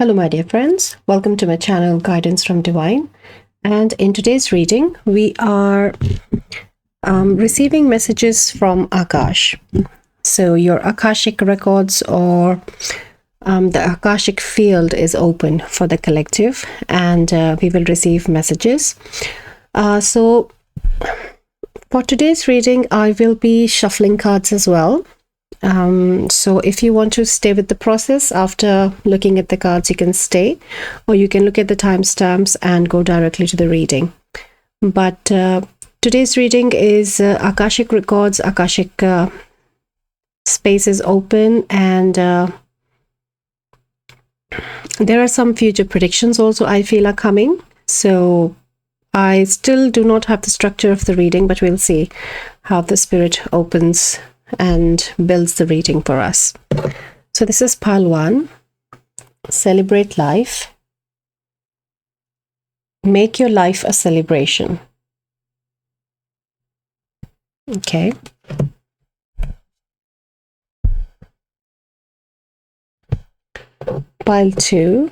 Hello my dear friends, welcome to my channel Guidance from Divine, and in today's reading we are receiving messages from Akash. So your Akashic Records or the Akashic field is open for the collective, and we will receive messages. So for today's reading I will be shuffling cards as well. So if you want to stay with the process after looking at the cards, you can stay, or you can look at the timestamps and go directly to the reading. But today's reading is Akashic Records, Akashic space is open, and there are some future predictions also I feel are coming. So I still do not have the structure of the reading, but we'll see how the spirit opens and builds the reading for us. So this is pile 1. Celebrate life. Make your life a celebration. Okay. Pile 2.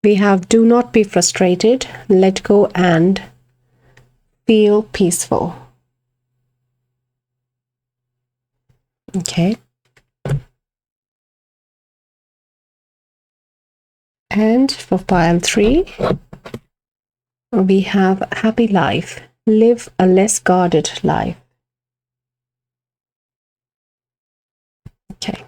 We have do not be frustrated, let go and feel peaceful. Okay. And for pile 3, we have happy life. Live a less guarded life. Okay.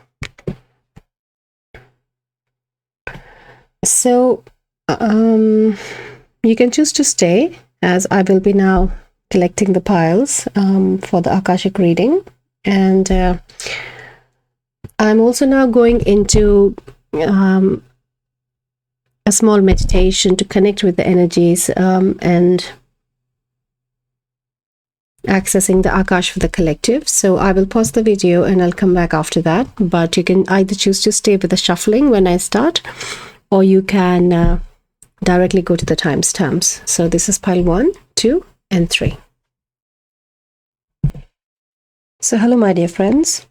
So you can choose to stay, as I will be now collecting the piles for the Akashic reading. And I'm also now going into a small meditation to connect with the energies and accessing the Akash for the collective. So I will pause the video and I'll come back after that. But you can either choose to stay with the shuffling when I start, or you can directly go to the timestamps. So this is pile 1, 2, and 3. So hello my dear friends,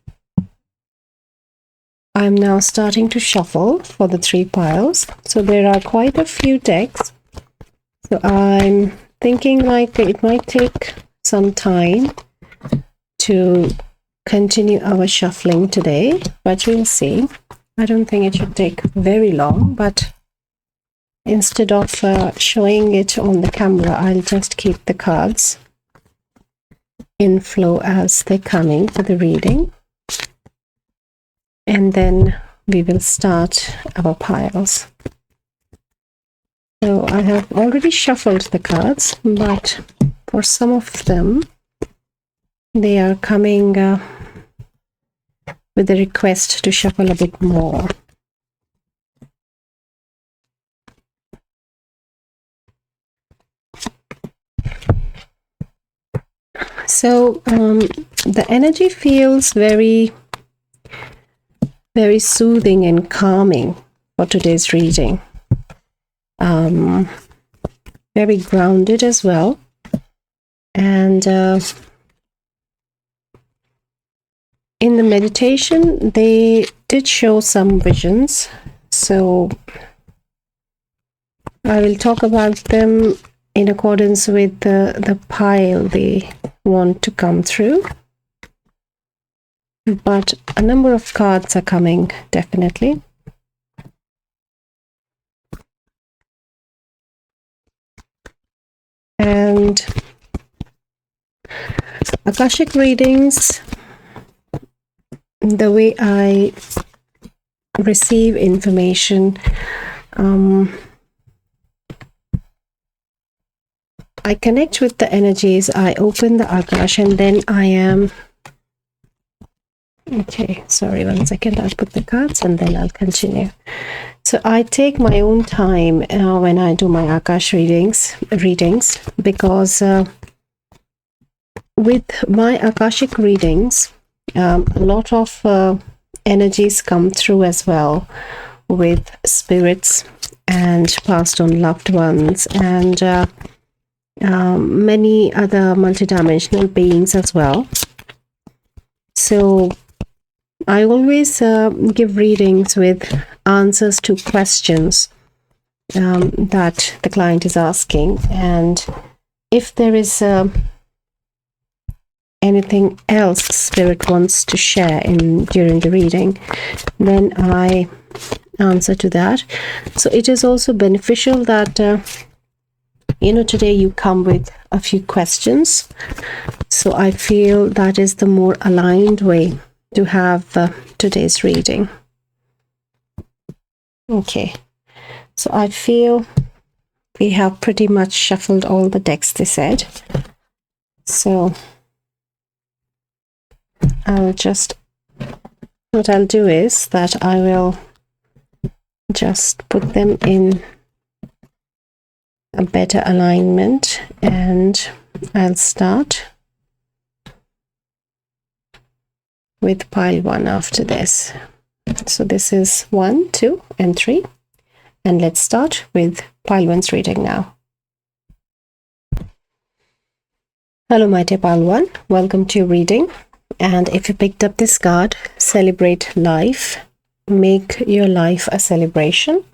I'm now starting to shuffle for the 3 piles. So there are quite a few decks, so I'm thinking like it might take some time to continue our shuffling today, but we'll see. I don't think it should take very long, but instead of showing it on the camera, I'll just keep the cards in flow as they're coming for the reading, and then we will start our piles. So I have already shuffled the cards, but for some of them they are coming with a request to shuffle a bit more. So the energy feels very soothing and calming for today's reading. Very grounded as well. And in the meditation, they did show some visions. So I will talk about them in accordance with the pile they want to come through. But a number of cards are coming, definitely. And Akashic readings, the way I receive information, I connect with the energies, I open the Akash, and then I am... Okay, sorry, 1 second, I'll put the cards and then I'll continue. So I take my own time when I do my Akash readings, because with my Akashic readings, a lot of energies come through as well, with spirits and passed on loved ones, and many other multidimensional beings as well. So I always give readings with answers to questions that the client is asking. And if there is anything else Spirit wants to share during the reading, then I answer to that. So it is also beneficial that today you come with a few questions. So I feel that is the more aligned way to have today's reading. Okay, so I feel we have pretty much shuffled all the decks, they said. So what I'll do is that I will just put them in a better alignment, and I'll start with pile 1 after this. So this is 1, 2, and 3, and let's start with pile 1's reading now. Hello my dear pile 1, welcome to your reading. And if you picked up this card, celebrate life, make your life a celebration,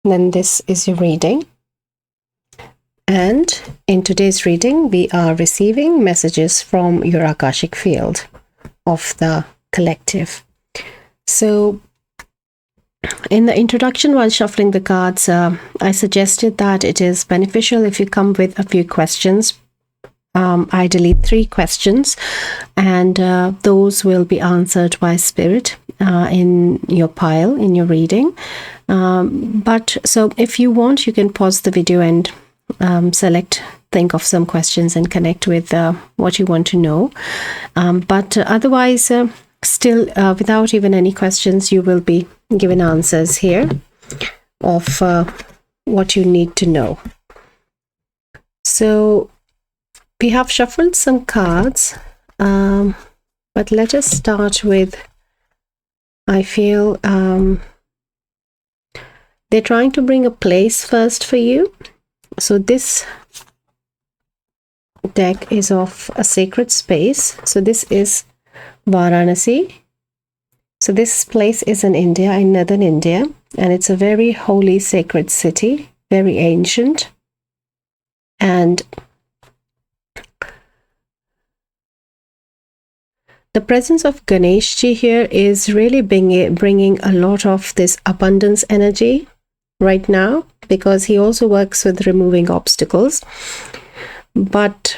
then this is your reading. And in today's reading, we are receiving messages from your Akashic field of the collective. So in the introduction, while shuffling the cards, I suggested that it is beneficial if you come with a few questions, ideally 3 questions, and those will be answered by Spirit in your pile, in your reading. But so if you want, you can pause the video and think of some questions and connect with what you want to know. But otherwise, still, without even any questions, you will be given answers here of what you need to know. So we have shuffled some cards, but let us start with, I feel they're trying to bring a place first for you. So this deck is of a sacred space. So this is Varanasi. So this place is in India, in northern India, and it's a very holy, sacred city, very ancient. And the presence of Ganeshji here is really bringing a lot of this abundance energy right now, because he also works with removing obstacles. But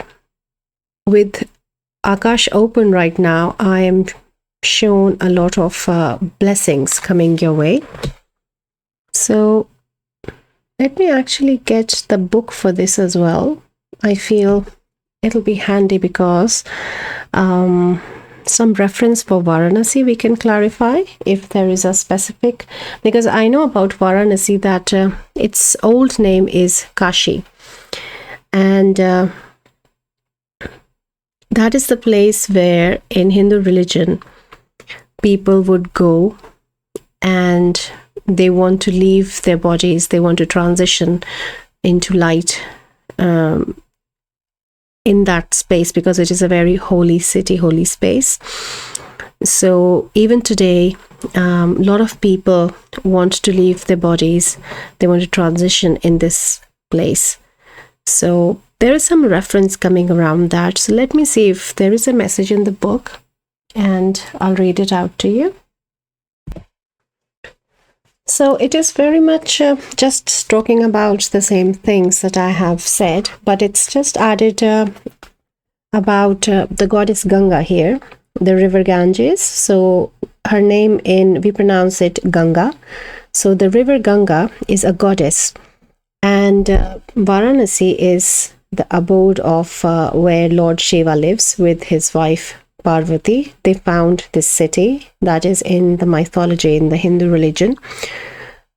with Akash open right now, I am shown a lot of blessings coming your way. So let me actually get the book for this as well. I feel it'll be handy because some reference for Varanasi we can clarify if there is a specific, because I know about Varanasi that its old name is Kashi, and that is the place where in Hindu religion people would go and they want to leave their bodies, they want to transition into light in that space, because it is a very holy city, holy space. So even today, a lot of people want to leave their bodies, they want to transition in this place. So there is some reference coming around that. So let me see if there is a message in the book, and I'll read it out to you. So it is very much just talking about the same things that I have said, but it's just added about the goddess Ganga here, the river Ganges. So her name we pronounce it Ganga. So the river Ganga is a goddess, and Varanasi is the abode of where Lord Shiva lives with his wife Parvati. They found this city that is in the mythology in the Hindu religion,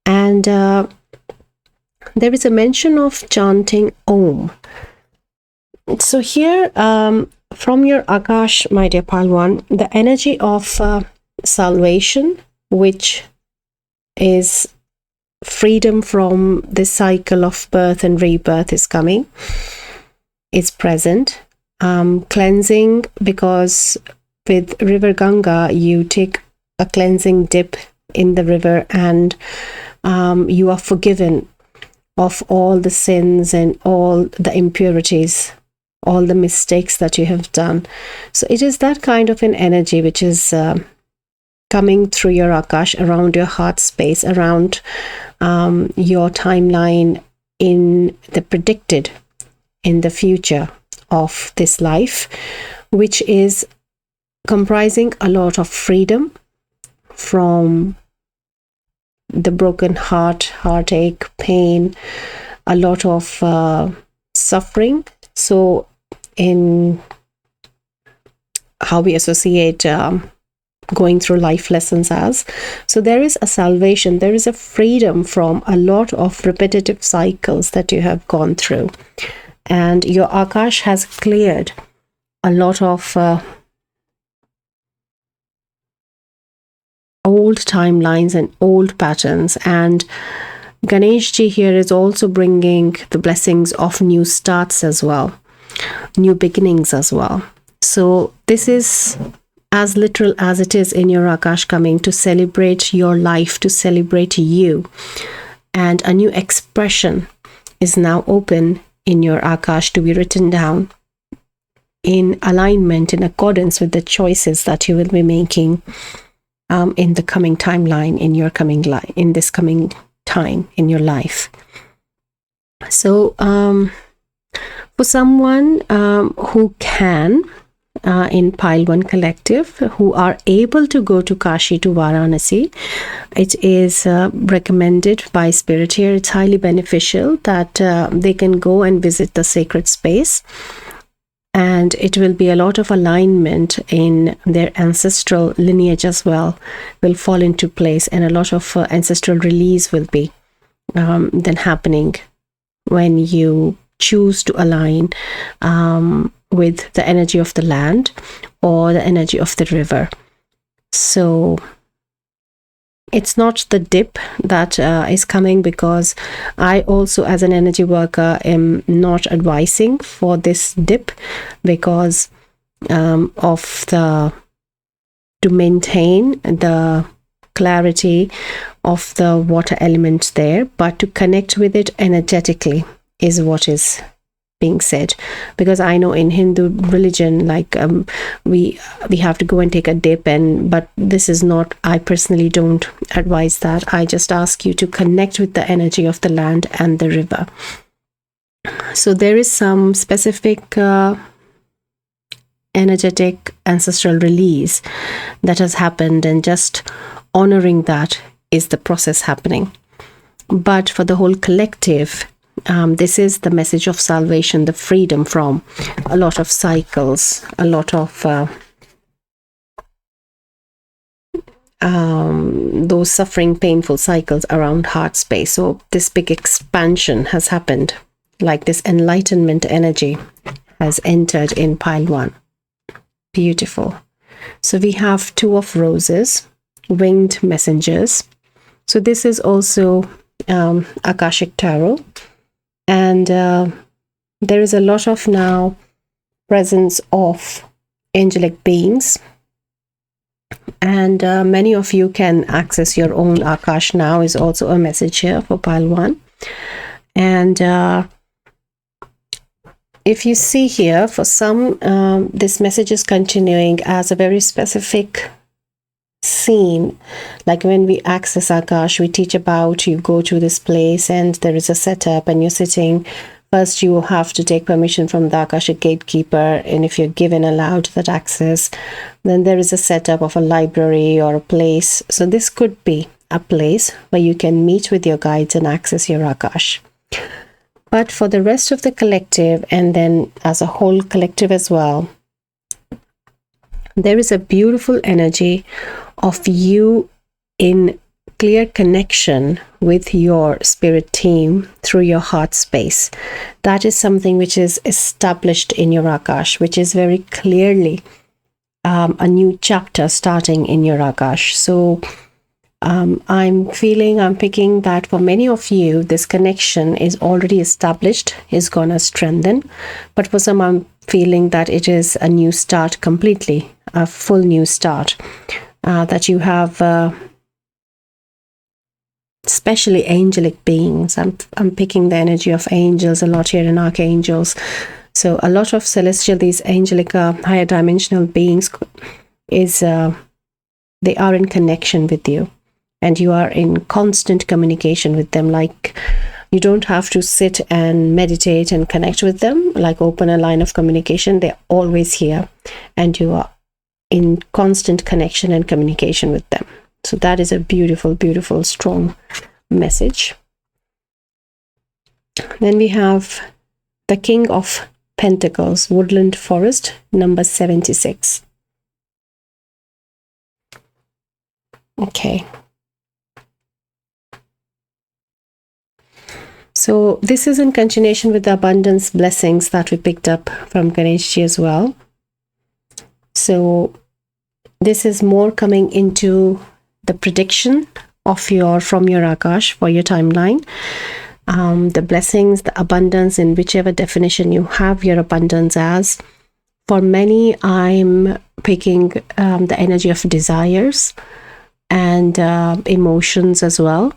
and there is a mention of chanting Om. So here from your Akash, my dear Palwan, the energy of salvation, which is freedom from this cycle of birth and rebirth, is coming, is present. Cleansing, because with river Ganga you take a cleansing dip in the river, and you are forgiven of all the sins and all the impurities, all the mistakes that you have done. So it is that kind of an energy which is coming through your Akash, around your heart space, around your timeline in the predicted, in the future of this life, which is comprising a lot of freedom from the broken heart, heartache, pain, a lot of suffering. So in how we associate going through life lessons as, so there is a salvation, there is a freedom from a lot of repetitive cycles that you have gone through, and your Akash has cleared a lot of old timelines and old patterns. And Ganesh ji here is also bringing the blessings of new starts as well, new beginnings as well. So this is as literal as it is in your Akash, coming to celebrate your life, to celebrate you. And a new expression is now open in your Akash to be written down in alignment, in accordance with the choices that you will be making in the coming timeline, in your coming life, in this coming time in your life. So for someone who can, in Pile 1 Collective, who are able to go to Kashi, to Varanasi, it is recommended by Spirit here. It's highly beneficial that they can go and visit the sacred space, and it will be a lot of alignment in their ancestral lineage as well, will fall into place, and a lot of ancestral release will be then happening when you choose to align with the energy of the land or the energy of the river. So it's not the dip that is coming, because I also, as an energy worker, am not advising for this dip, because of the, to maintain the clarity of the water element there, but to connect with it energetically is what is being said. Because I know in Hindu religion, like we have to go and take a dip, but this is not, I personally don't advise that. I just ask you to connect with the energy of the land and the river. So there is some specific energetic ancestral release that has happened, and just honoring that is the process happening. But for the whole collective, this is the message of salvation, the freedom from a lot of cycles, a lot of those suffering, painful cycles around heart space. So this big expansion has happened, like this enlightenment energy has entered in Pile 1. Beautiful. So we have 2 of roses, winged messengers. So this is also Akashic Tarot. And there is a lot of now presence of angelic beings, and many of you can access your own Akash now, is also a message here for Pile 1. And if you see here, for some, this message is continuing as a very specific scene. Like when we access Akash, we teach about, you go to this place and there is a setup and you're sitting. First you have to take permission from the Akashic gatekeeper, and if you're given allowed that access, then there is a setup of a library or a place. So this could be a place where you can meet with your guides and access your Akash. But for the rest of the collective, and then as a whole collective as well, there is a beautiful energy of you in clear connection with your spirit team through your heart space. That is something which is established in your Akash, which is very clearly a new chapter starting in your Akash. So I'm picking that for many of you, this connection is already established, is going to strengthen. But for some, I'm feeling that it is a new start completely, a full new start, that you have especially angelic beings. I'm picking the energy of angels a lot here, and archangels. So a lot of celestial, these angelic higher dimensional beings is they are in connection with you, and you are in constant communication with them. Like, you don't have to sit and meditate and connect with them, like open a line of communication. They're always here, and you are in constant connection and communication with them. So that is a beautiful, beautiful, strong message. Then we have the King of Pentacles, Woodland Forest, number 76. Okay. So this is in continuation with the abundance blessings that we picked up from Ganeshji as well. So this is more coming into the prediction of from your Akash for your timeline. The blessings, the abundance, in whichever definition you have your abundance as. For many, I'm picking the energy of desires and emotions as well.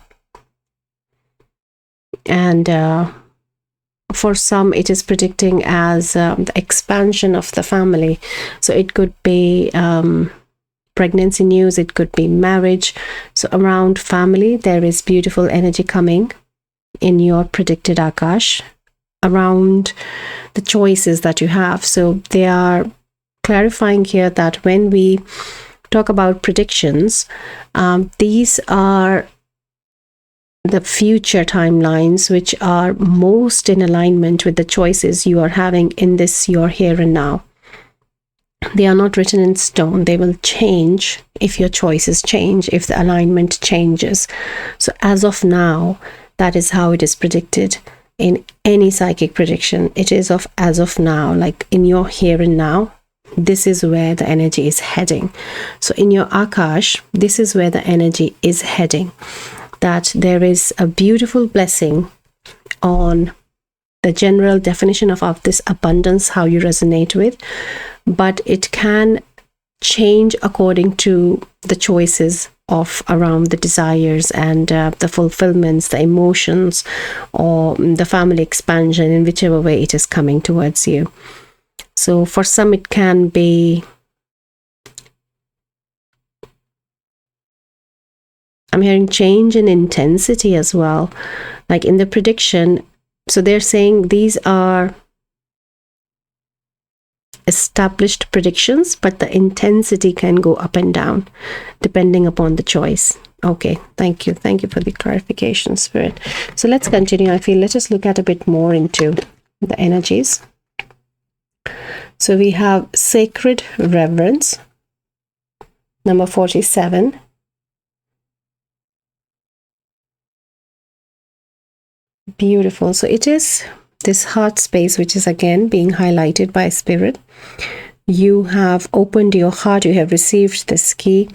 And for some, it is predicting as the expansion of the family. So it could be pregnancy news, it could be marriage. So around family, there is beautiful energy coming in your predicted Akash around the choices that you have. So they are clarifying here that when we talk about predictions, these are the future timelines which are most in alignment with the choices you are having in this your here and now. They are not written in stone. They will change if your choices change, if the alignment changes. So as of now, that is how it is predicted in any psychic prediction. It is as of now, like in your here and now, this is where the energy is heading. So in your Akash, this is where the energy is heading. That there is a beautiful blessing on the general definition of this abundance, how you resonate with, but it can change according to the choices of around the desires and the fulfillments, the emotions, or the family expansion, in whichever way it is coming towards you. So for some, it can be, I'm hearing change in intensity as well, like in the prediction. So they're saying these are established predictions, but the intensity can go up and down depending upon the choice. Okay, thank you. Thank you for the clarification, Spirit. So let's continue. I feel let us look at a bit more into the energies. So we have Sacred Reverence, number 47. Beautiful. So it is this heart space, which is again being highlighted by Spirit. You have opened your heart, you have received this key.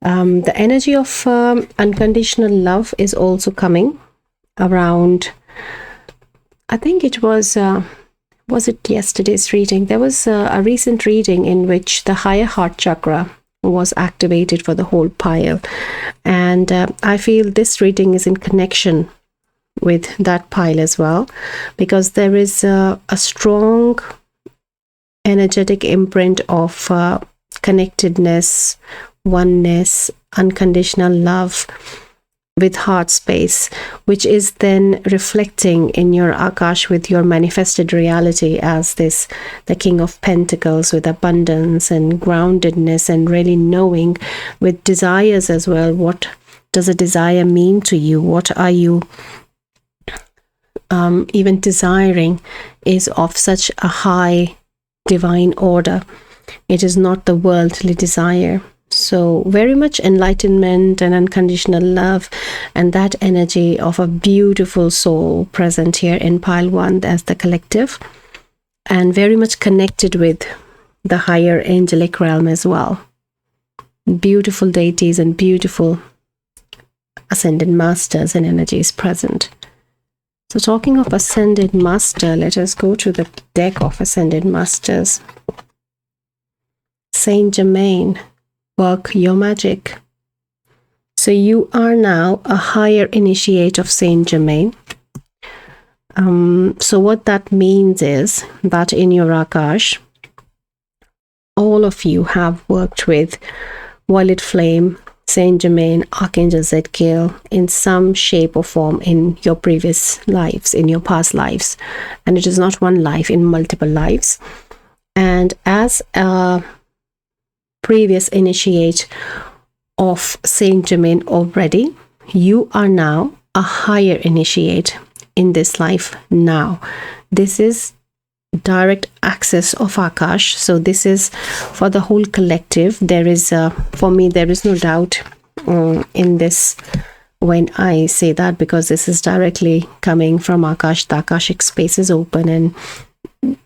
The energy of unconditional love is also coming around. I think it was it yesterday's reading? There was a recent reading in which the higher heart chakra was activated for the whole pile. And I feel this reading is in connection with that pile as well, because there is a strong energetic imprint of connectedness, oneness, unconditional love with heart space, which is then reflecting in your Akash with your manifested reality as this, the King of Pentacles, with abundance and groundedness and really knowing, with desires as well. What does a desire mean to you? What are you even desiring is of such a high divine order. It is not the worldly desire. So very much enlightenment and unconditional love, and that energy of a beautiful soul present here in pile 1 as the collective, and very much connected with the higher angelic realm as well. Beautiful deities and beautiful ascended masters and energies present. So talking of Ascended Master, let us go to the deck of Ascended Masters. Saint Germain, work your magic. So you are now a higher initiate of Saint Germain. So what that means is that in your Akash, all of you have worked with Violet Flame, Saint Germain, Archangel Zadkiel in some shape or form in your previous lives, in your past lives. And it is not one life, in multiple lives. And as a previous initiate of Saint Germain already, you are now a higher initiate in this life now. This is direct access of Akash. So this is for the whole collective. There is, for me, there is no doubt in this when I say that, because this is directly coming from Akash. The Akashic space is open and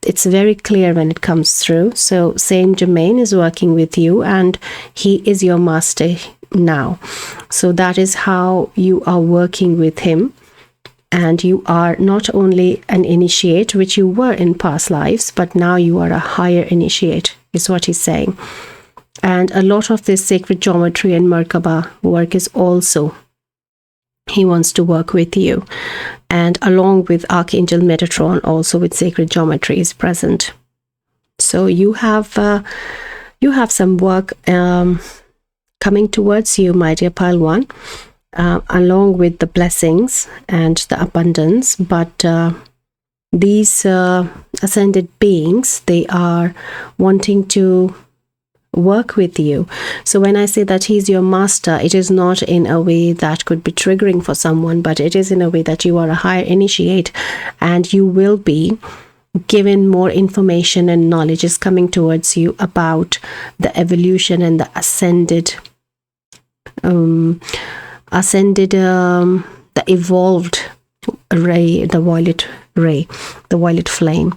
it's very clear when it comes through. So Saint Germain is working with you and he is your master now. So that is how you are working with him. And you are not only an initiate, which you were in past lives, but now you are a higher initiate, is what he's saying. And a lot of this sacred geometry and Merkaba work is also, he wants to work with you. And along with Archangel Metatron, also with sacred geometry is present. So you have some work coming towards you, my dear Pile 1. Along with the blessings and the abundance, but these ascended beings, they are wanting to work with you. So when I say that he's your master, it is not in a way that could be triggering for someone, but it is in a way that you are a higher initiate and you will be given more information and knowledge is coming towards you about the evolution and the ascended the evolved ray, the violet ray, the violet flame.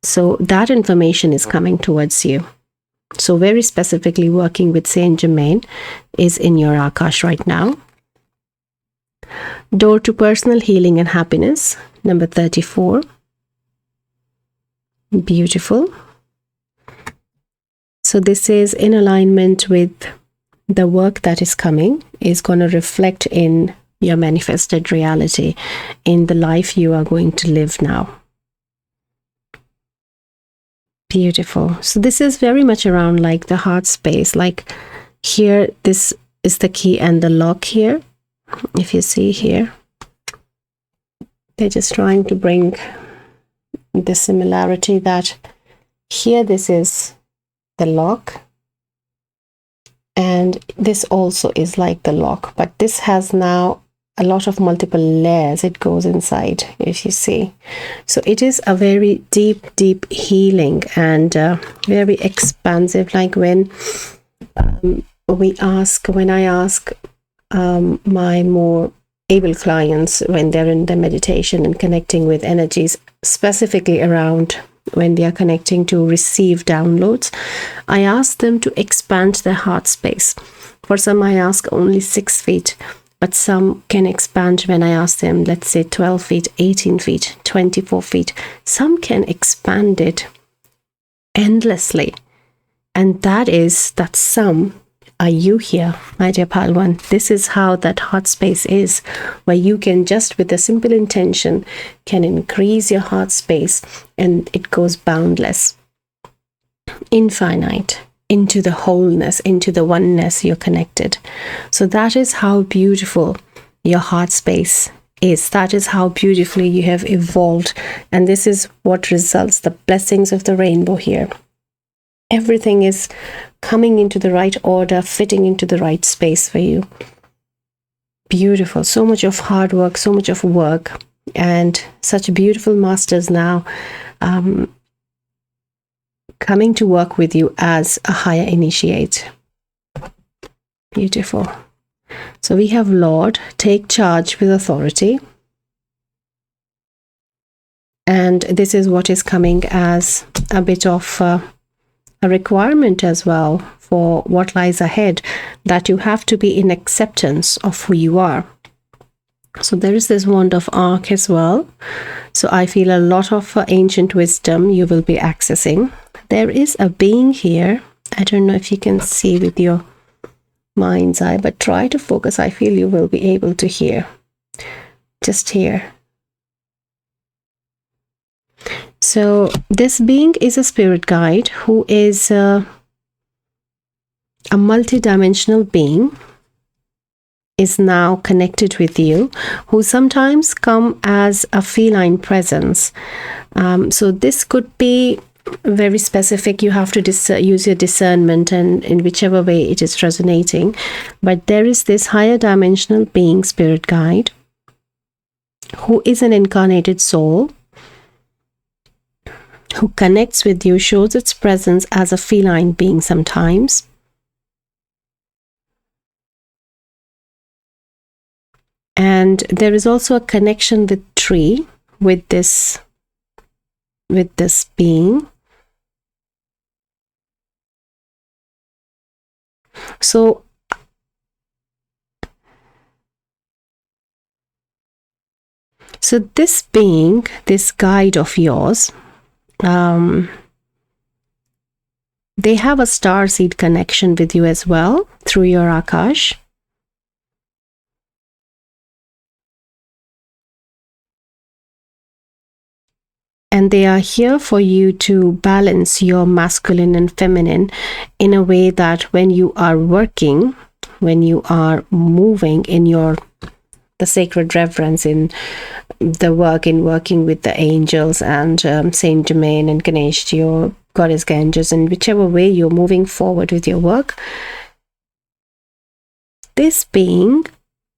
So that information is coming towards you. So very specifically working with Saint Germain is in your Akash right now. Door to personal healing and happiness, number 34. Beautiful. So this is in alignment with the work that is coming, is going to reflect in your manifested reality, in the life you are going to live now. Beautiful. So this is very much around like the heart space. Like here, this is the key and the lock here. If you see here, they're just trying to bring the similarity that here this is the lock. And this also is like the lock, but this has now a lot of multiple layers. It goes inside, if you see. So it is a very deep, deep healing and very expansive. Like when I ask my more able clients when they're in the meditation and connecting with energies, specifically around when they are connecting to receive downloads, I ask them to expand their heart space. For some, I ask only 6 feet, but some can expand when I ask them, let's say 12 feet, 18 feet, 24 feet. Some can expand it endlessly. And that sum are you here, my dear Pile 1. This is how that heart space is, where you can just with a simple intention can increase your heart space and it goes boundless, infinite, into the wholeness, into the oneness. You're connected. So that is how beautiful your heart space is. That is how beautifully you have evolved. And this is what results, the blessings of the rainbow here. Everything is coming into the right order, fitting into the right space for you. Beautiful. So much of hard work, so much of work, and such beautiful masters now coming to work with you as a higher initiate. Beautiful. So we have Lord, take charge with authority. And this is what is coming as a bit of a requirement as well for what lies ahead, that you have to be in acceptance of who you are. So there is this wand of arc as well. So I feel a lot of ancient wisdom you will be accessing. There is a being here. I don't know if you can see with your mind's eye, but try to focus. I feel you will be able to hear. Just here. So this being is a spirit guide who is a multi-dimensional being, is now connected with you, who sometimes come as a feline presence. So this could be very specific. You have to use your discernment and in whichever way it is resonating. But there is this higher dimensional being, spirit guide, who is an incarnated soul, who connects with you, shows its presence as a feline being sometimes. And there is also a connection with tree, with this being. So this being, this guide of yours, they have a starseed connection with you as well through your Akash. And they are here for you to balance your masculine and feminine in a way that when you are working, when you are moving in the sacred reverence, in the work, in working with the angels and Saint Germain and Ganesh, your goddess Ganges, and whichever way you're moving forward with your work, this being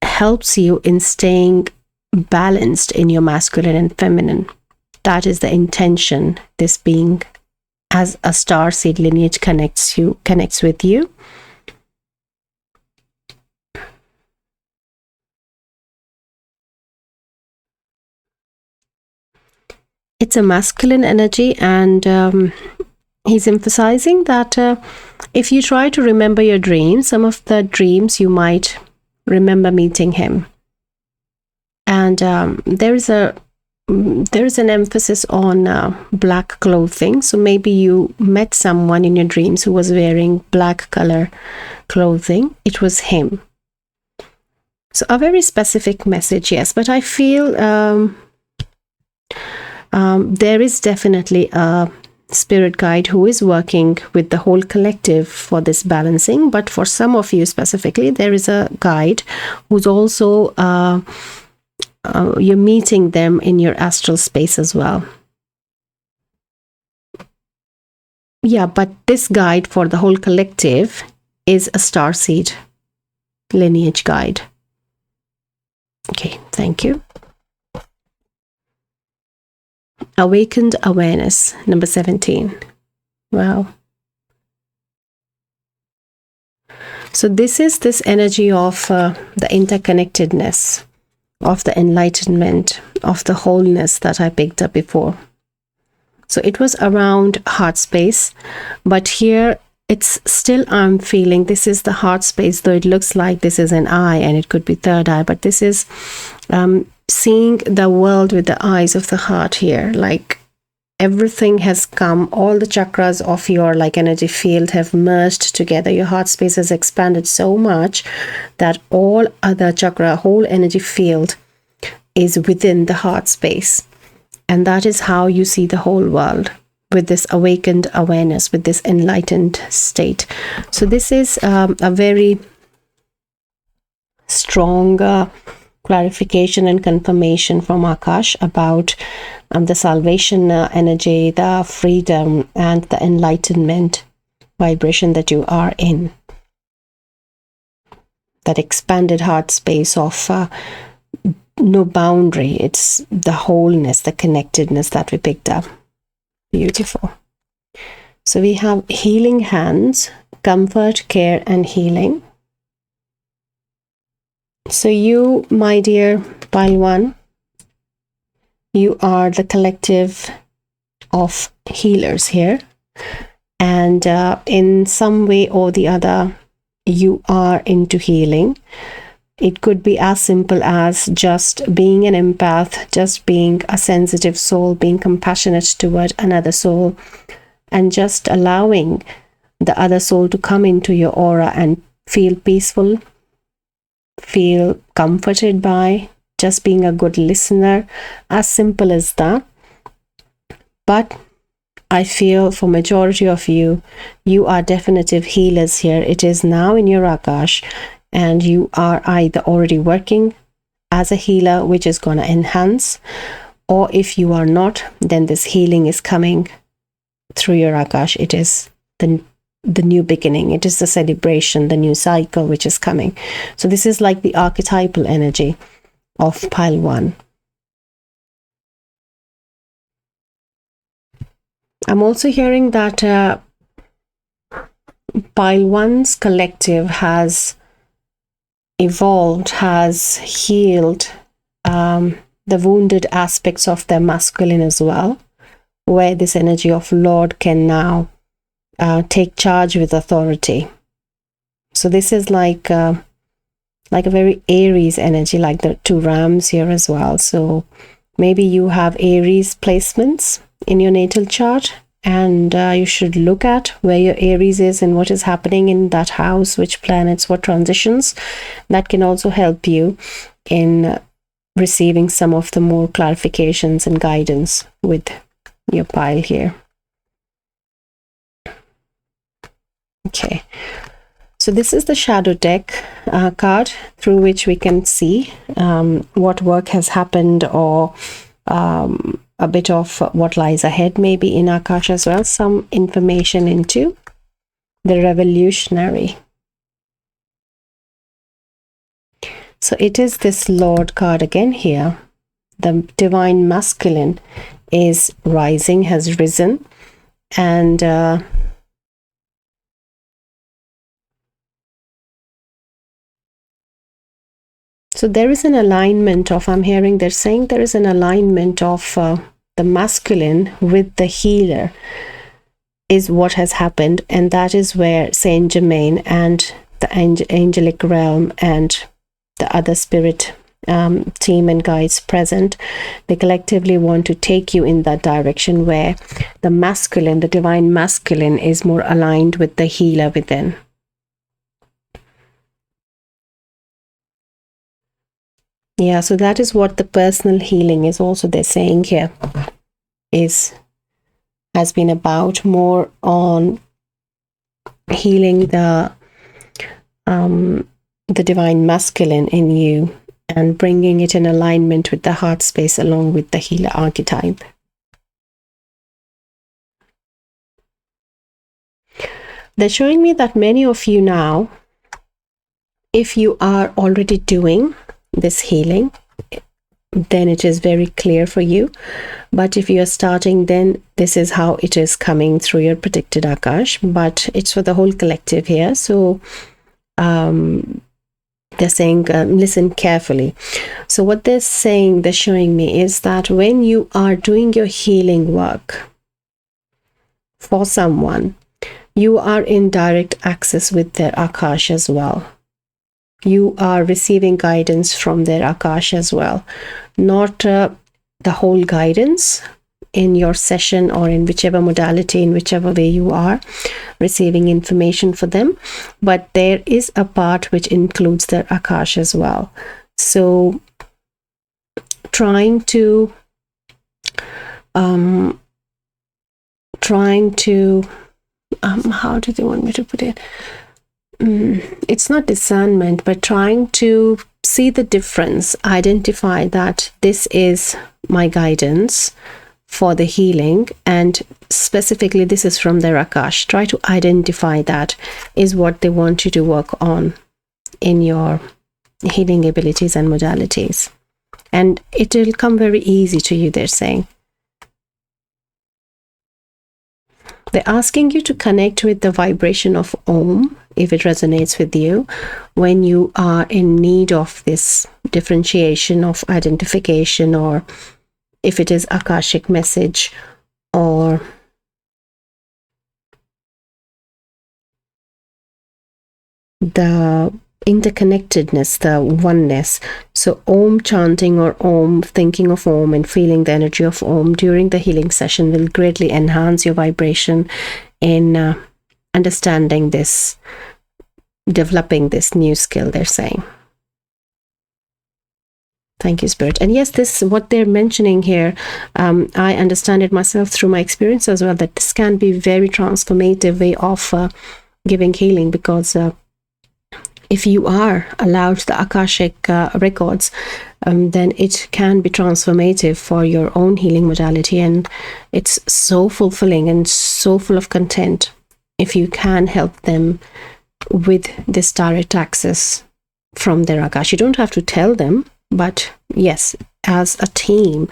helps you in staying balanced in your masculine and feminine. That is the intention. This being, as a star seed lineage, connects with you. It's a masculine energy, and he's emphasizing that if you try to remember your dreams, some of the dreams you might remember meeting him. And there is an emphasis on black clothing. So maybe you met someone in your dreams who was wearing black color clothing. It was him. So a very specific message, yes. But I feel there is definitely a spirit guide who is working with the whole collective for this balancing. But for some of you specifically, there is a guide who's also you're meeting them in your astral space as well. Yeah, but this guide for the whole collective is a starseed lineage guide. Okay, thank you. Awakened awareness, number 17. Wow. So this is this energy of the interconnectedness, of the enlightenment, of the wholeness that I picked up before. So it was around heart space, but here it's still, I'm feeling this is the heart space, though it looks like this is an eye and it could be third eye, but this is seeing the world with the eyes of the heart here. Like everything has come, all the chakras of your energy field have merged together. Your heart space has expanded so much that all other chakra, whole energy field is within the heart space. And that is how you see the whole world, with this awakened awareness, with this enlightened state. So this is a very strong clarification and confirmation from Akash about the salvation energy, the freedom, and the enlightenment vibration that you are in. That expanded heart space of no boundary. It's the wholeness, the connectedness that we picked up. Beautiful. So we have healing hands, comfort, care, and healing. So you, my dear pile one, you are the collective of healers here. And in some way or the other, you are into healing. It could be as simple as just being an empath, just being a sensitive soul, being compassionate toward another soul, and just allowing the other soul to come into your aura and feel peaceful, feel comforted by just being a good listener, as simple as that. But I feel for majority of you, you are definitive healers here. It is now in your Akash, and you are either already working as a healer, which is going to enhance, or if you are not, then this healing is coming through your Akash. It is the new beginning. It is the celebration, the new cycle which is coming. So this is like the archetypal energy of pile 1. I'm also hearing that pile 1's collective has evolved, has healed the wounded aspects of their masculine as well, where this energy of Lord can now take charge with authority. So this is like a very Aries energy, like the 2 rams here as well. So maybe you have Aries placements in your natal chart, and you should look at where your Aries is and what is happening in that house, which planets, what transitions. That can also help you in receiving some of the more clarifications and guidance with your pile here. Okay, so this is the shadow deck card through which we can see what work has happened, or a bit of what lies ahead maybe in Akash as well. Some information into the revolutionary. So it is this Lord card again here. The divine masculine is rising, has risen, and so there is an alignment of, I'm hearing they're saying there is an alignment of the masculine with the healer is what has happened. And that is where Saint Germain and the angelic realm and the other spirit team and guides present, they collectively want to take you in that direction where the masculine, the divine masculine, is more aligned with the healer within. Yeah, so that is what the personal healing is also, they're saying here, has been about, more on healing the divine masculine in you and bringing it in alignment with the heart space along with the healer archetype. They're showing me that many of you now, if you are already doing this healing, then it is very clear for you. But if you are starting, then this is how it is coming through your predicted Akash. But it's for the whole collective here. So they're saying, listen carefully. So what they're saying, they're showing me, is that when you are doing your healing work for someone, you are in direct access with their Akash as well. You are receiving guidance from their Akash as well. Not the whole guidance in your session or in whichever modality, in whichever way you are receiving information for them, but there is a part which includes their Akash as well. So trying to how do they want me to put it? It's not discernment, but trying to see the difference, identify that this is my guidance for the healing, and specifically this is from their Akash. Try to identify that is what they want you to work on in your healing abilities and modalities, and it will come very easy to you, they're saying. They're asking you to connect with the vibration of Om, if it resonates with you, when you are in need of this differentiation of identification, or if it is Akashic message, or the interconnectedness, the oneness. So Om chanting or Om, thinking of Om and feeling the energy of Om during the healing session will greatly enhance your vibration in understanding this developing this new skill, they're saying. Thank you, Spirit. And yes, this, what they're mentioning here, I understand it myself through my experience as well, that this can be very transformative way of giving healing, because if you are allowed the Akashic records, then it can be transformative for your own healing modality. And it's so fulfilling and so full of content if you can help them with this direct access from their Akash. You don't have to tell them, but yes, as a team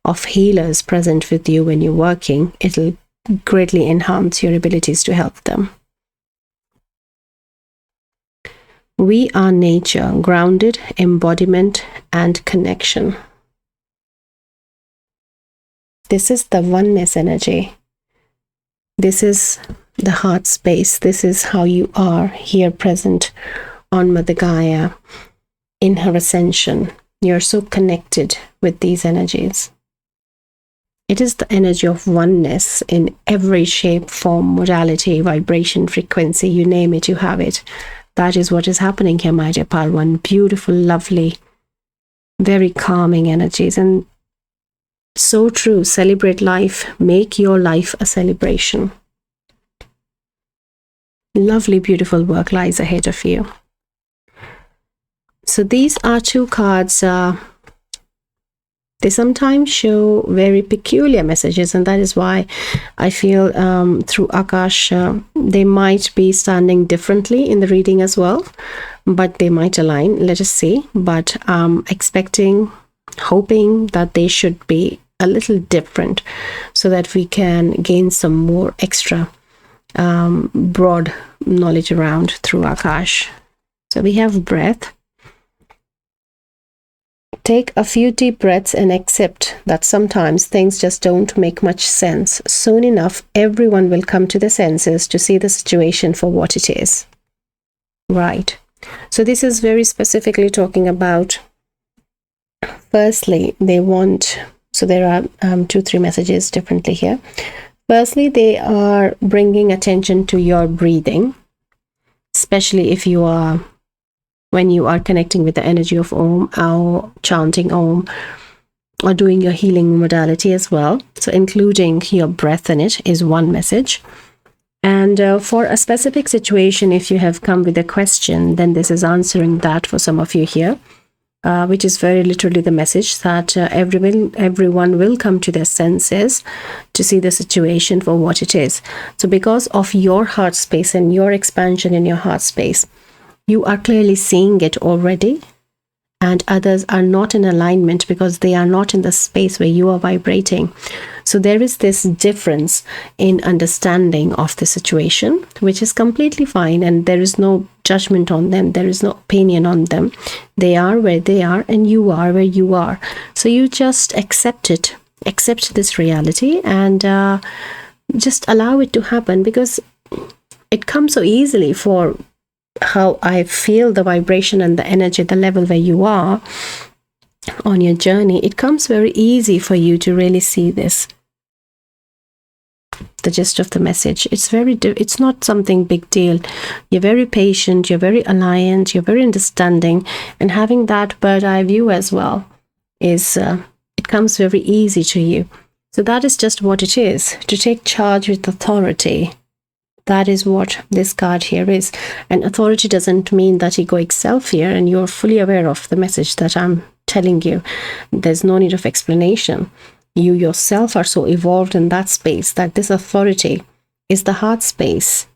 of healers present with you when you're working, it'll greatly enhance your abilities to help them. We are nature, grounded, embodiment, and connection. This is the oneness energy. This is the heart space. This is how you are here present on Mother Gaia in her ascension. You're so connected with these energies. It is the energy of oneness in every shape, form, modality, vibration, frequency, you name it, you have it. That is what is happening here, my dear Palwan. Beautiful, lovely, very calming energies. And so true. Celebrate life. Make your life a celebration. Lovely, beautiful work lies ahead of you. So these are two cards. They sometimes show very peculiar messages, and that is why I feel through Akash, they might be standing differently in the reading as well, but they might align. Let us see. But expecting, hoping that they should be a little different so that we can gain some more extra broad knowledge around through Akash. So we have breath. Take a few deep breaths and accept that sometimes things just don't make much sense. Soon enough, everyone will come to their senses to see the situation for what it is. Right. So this is very specifically talking about, firstly, they want, so there are 2-3 messages differently here. Firstly, they are bringing attention to your breathing, especially if you are, when you are connecting with the energy of Om, or chanting Om, or doing your healing modality as well. So including your breath in it is one message. And for a specific situation, if you have come with a question, then this is answering that for some of you here, which is very literally the message that everyone will come to their senses to see the situation for what it is. So because of your heart space and your expansion in your heart space, you are clearly seeing it already, and others are not in alignment because they are not in the space where you are vibrating. So there is this difference in understanding of the situation, which is completely fine, and there is no judgment on them. There is no opinion on them. They are where they are, and you are where you are. So you just accept it, accept this reality, and just allow it to happen, because it comes so easily for how I feel the vibration and the energy, the level where you are on your journey. It comes very easy for you to really see this, the gist of the message. It's not something big deal. You're very patient, you're very alliant, you're very understanding, and having that bird eye view as well is it comes very easy to you. So that is just what it is, to take charge with authority. That is what this card here is. And authority doesn't mean that egoic self here, and you're fully aware of the message that I'm telling you. There's no need of explanation. You yourself are so evolved in that space that this authority is the heart space.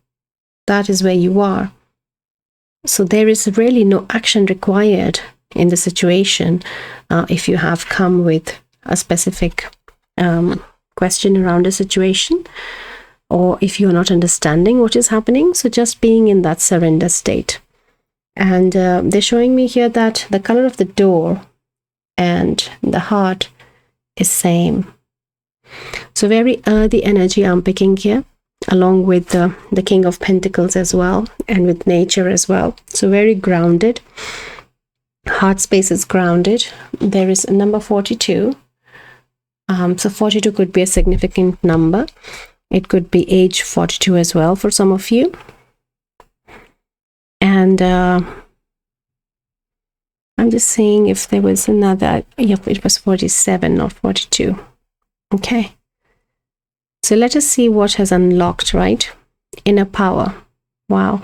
That is where you are. So there is really no action required in the situation if you have come with a specific question around a situation, or if you're not understanding what is happening. So just being in that surrender state. And they're showing me here that the color of the door and the heart is same. So very earthy energy I'm picking here, along with the King of Pentacles as well, and with nature as well. So very grounded. Heart space is grounded. There is a number 42. So 42 could be a significant number. It could be age 42 as well for some of you. And I'm just seeing if there was another. Yep, it was 47, not 42. Okay. So let us see what has unlocked, right? Inner power. Wow.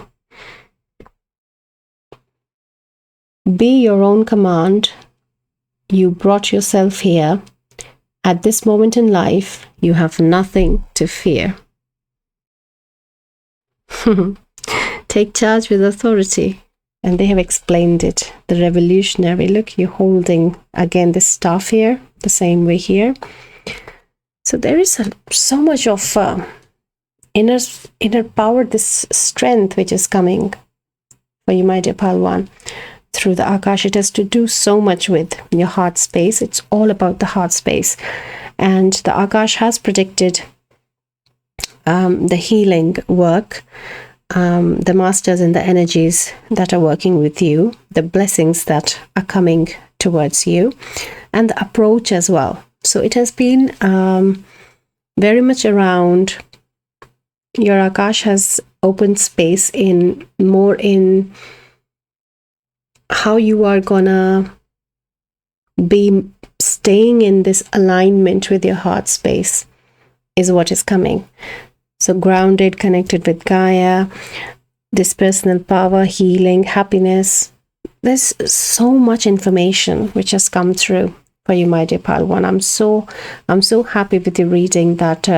Be your own command. You brought yourself here. At this moment in life, you have nothing to fear. Take charge with authority. And they have explained it. The revolutionary. Look, you're holding again this staff here, the same way here. So there is so much of inner power, this strength which is coming for you, my dear Palwan. Through the Akash, it has to do so much with your heart space. It's all about the heart space. And the Akash has predicted the healing work, the masters and the energies that are working with you, the blessings that are coming towards you, and the approach as well. So it has been very much around, your Akash has opened space in more in how you are gonna be staying in this alignment with your heart space is what is coming. So grounded, connected with Gaia, this personal power, healing, happiness. There's so much information which has come through for you, my dear Palwan. I'm so happy with the reading that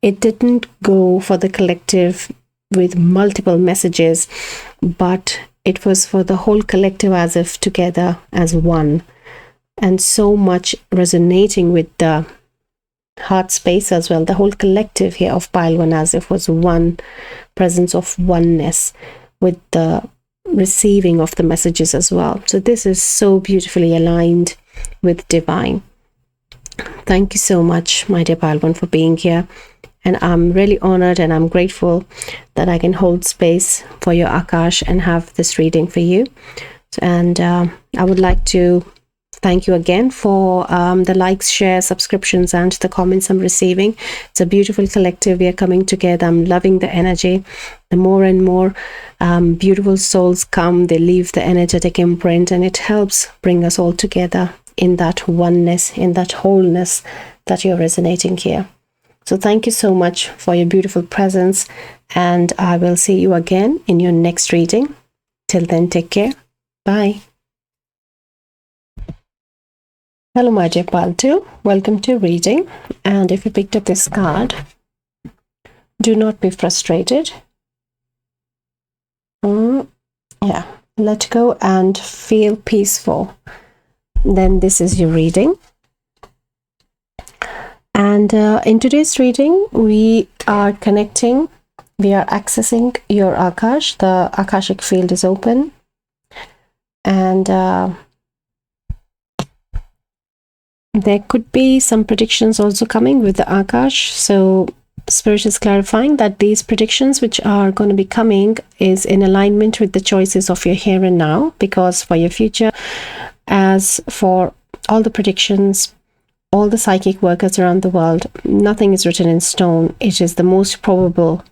it didn't go for the collective with multiple messages, but it was for the whole collective as if together as one, and so much resonating with the heart space as well. The whole collective here of Palwan as if was one presence of oneness with the receiving of the messages as well. So this is so beautifully aligned with divine. Thank you so much, my dear Palwan, for being here. And I'm really honored and I'm grateful that I can hold space for your Akash and have this reading for you. And I would like to thank you again for the likes, shares, subscriptions, and the comments I'm receiving. It's a beautiful collective. We are coming together. I'm loving the energy. The more and more beautiful souls come, they leave the energetic imprint, and it helps bring us all together in that oneness, in that wholeness that you're resonating here. So thank you so much for your beautiful presence, and I will see you again in your next reading. Till then, take care. Bye. Hello, my dear Paltu. Welcome to reading. And if you picked up this card, do not be frustrated. Yeah, let go and feel peaceful. Then this is your reading. And in today's reading, we are connecting, we are accessing your Akash. The Akashic field is open. And there could be some predictions also coming with the Akash. So Spirit is clarifying that these predictions which are going to be coming is in alignment with the choices of your here and now, because for your future, as for all the predictions, all the psychic workers around the world, nothing is written in stone. It is the most probable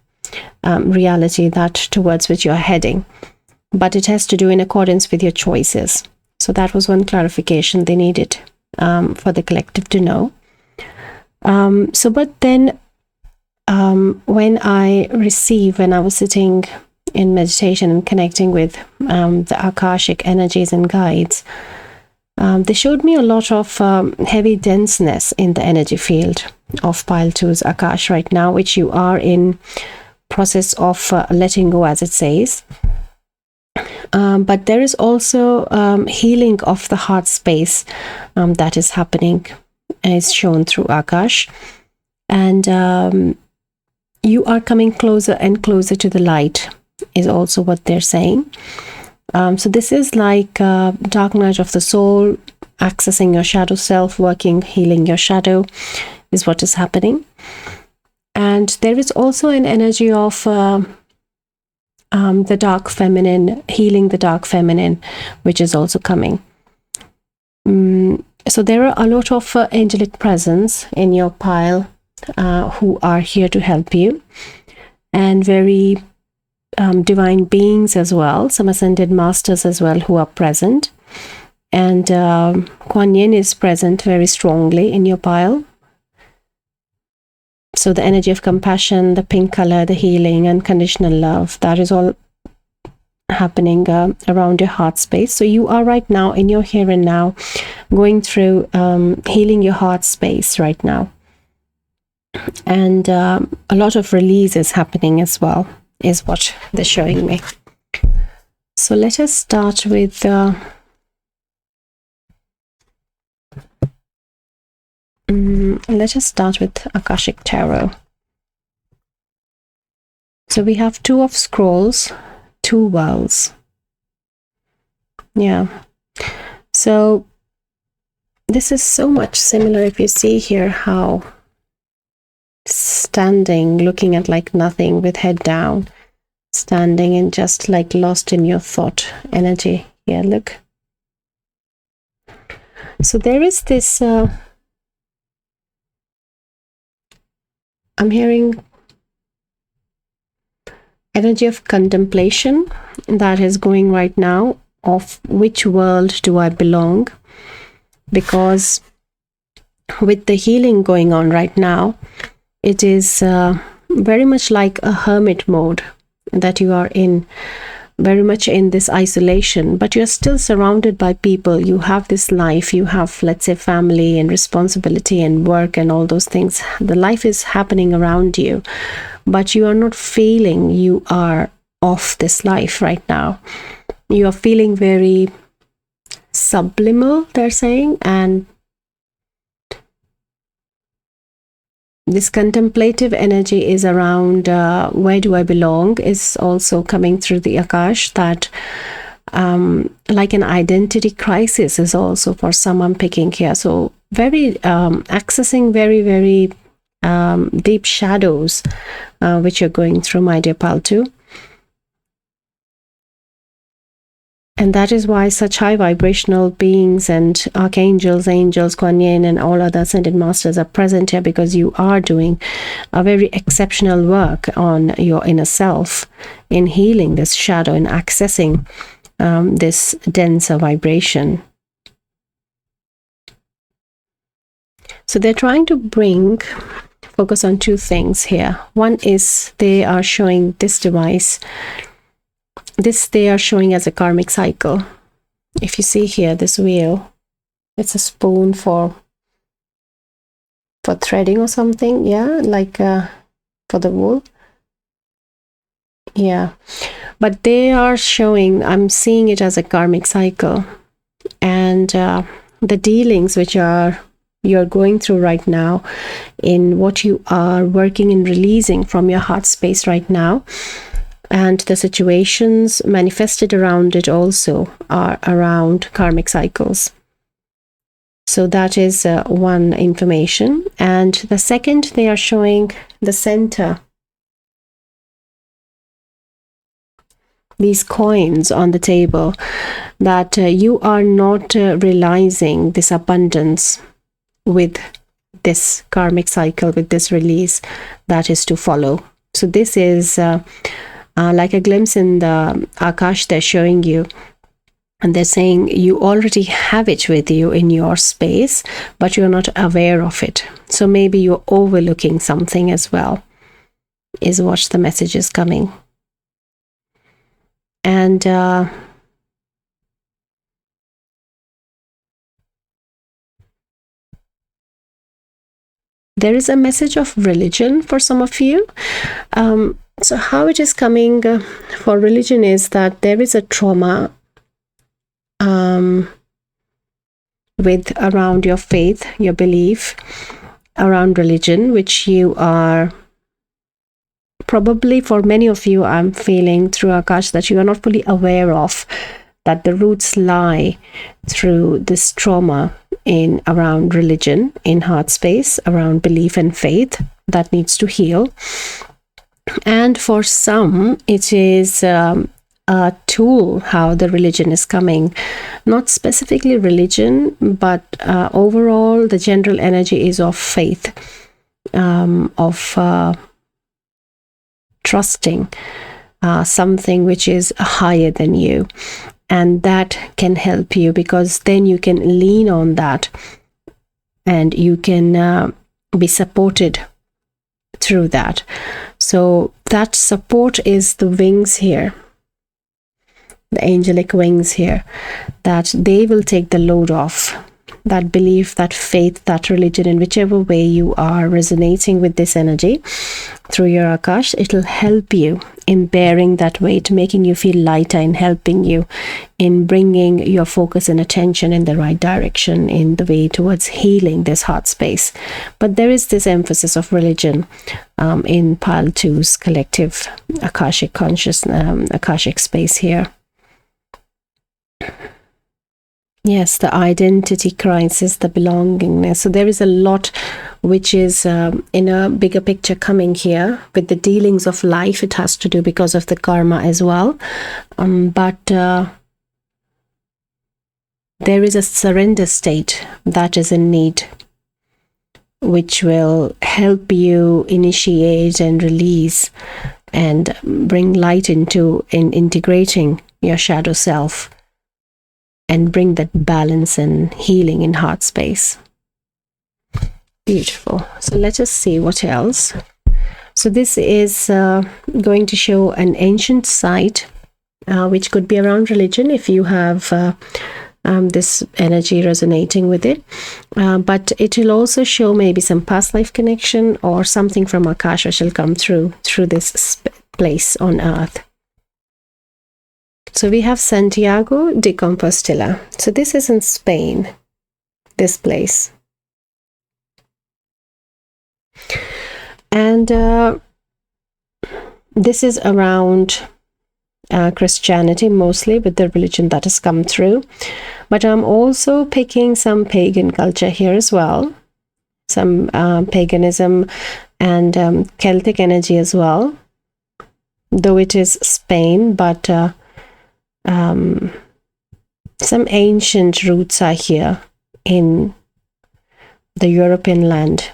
reality that towards which you are heading, but it has to do in accordance with your choices. So that was one clarification they needed for the collective to know. But then when I was sitting in meditation and connecting with the Akashic energies and guides, they showed me a lot of heavy denseness in the energy field of Pile 2's Akash right now, which you are in process of letting go, as it says. But there is also healing of the heart space that is happening, is shown through Akash. And you are coming closer and closer to the light, is also what they're saying. So this is like dark night of the soul, accessing your shadow self, working, healing your shadow is what is happening. And there is also an energy of the dark feminine, healing the dark feminine, which is also coming. So there are a lot of angelic presence in your pile who are here to help you, and very divine beings as well, some ascended masters as well who are present. And Kuan Yin is present very strongly in your pile. So the energy of compassion, the pink color, the healing, unconditional love, that is all happening around your heart space. So you are right now in your here and now going through healing your heart space right now. And a lot of release is happening as well, is what they're showing me. So let us start with Akashic Tarot. So we have 2 of scrolls, 2 wells. Yeah. So this is so much similar. If you see here how standing, looking at like nothing with head down, standing and just like lost in your thought energy. Yeah, look. So there is this I'm hearing energy of contemplation that is going right now of which world do I belong, because with the healing going on right now, it is very much like a hermit mode that you are in, very much in this isolation, but you're still surrounded by people. You have this life, you have, let's say, family and responsibility and work and all those things. The life is happening around you, but you are not feeling you are off this life right now. You are feeling very subliminal, they're saying, and this contemplative energy is around where do I belong is also coming through the Akash, that like an identity crisis is also for some I'm picking here. So very accessing very, very deep shadows which you're going through, my dear pal, too. And that is why such high vibrational beings and archangels, angels, Kuan Yin, and all other ascended masters are present here, because you are doing a very exceptional work on your inner self in healing this shadow and accessing this denser vibration. So they're trying to focus on 2 things here. One is they are showing this device. This they are showing as a karmic cycle. If you see here, this wheel, it's a spoon for threading or something. Yeah, like for the wool. Yeah, but they are showing, I'm seeing it as a karmic cycle, and the dealings which you're going through right now in what you are working and releasing from your heart space right now, and the situations manifested around it also are around karmic cycles. So that is one information. And the second, they are showing the center, these coins on the table, that you are not realizing this abundance with this karmic cycle, with this release that is to follow. So this is like a glimpse in the Akash they're showing you, and they're saying you already have it with you in your space, but you're not aware of it. So maybe you're overlooking something as well, is what the message is coming. And there is a message of religion for some of you. So how it is coming for religion is that there is a trauma with around your faith, your belief around religion, which you are probably, for many of you, I'm feeling through Akash that you are not fully aware of, that the roots lie through this trauma in around religion, in heart space, around belief and faith that needs to heal. And for some, it is a tool how the religion is coming. Not specifically religion, but overall the general energy is of faith, of trusting, something which is higher than you. And that can help you, because then you can lean on that and you can be supported through that. So that support is the wings here, the angelic wings here, that they will take the load off. That belief, that faith, that religion, in whichever way you are resonating with this energy through your Akash, it'll help you in bearing that weight, making you feel lighter, in helping you in bringing your focus and attention in the right direction, in the way towards healing this heart space. But there is this emphasis of religion in Pile 2's collective Akashic consciousness, Akashic space here. Yes, the identity crisis, the belongingness. So there is a lot which is in a bigger picture coming here with the dealings of life. It has to do because of the karma as well. But there is a surrender state that is in need, which will help you initiate and release and bring light into integrating your shadow self, and bring that balance and healing in heart space. Beautiful. So let us see what else. So this is going to show an ancient site, which could be around religion if you have this energy resonating with it. But it will also show maybe some past life connection or something from Akash which will come through this place on earth. So we have Santiago de Compostela. So this is in Spain, this place. And this is around Christianity mostly, with the religion that has come through. But I'm also picking some pagan culture here as well. Some paganism and Celtic energy as well. Though it is Spain, but some ancient roots are here in the European land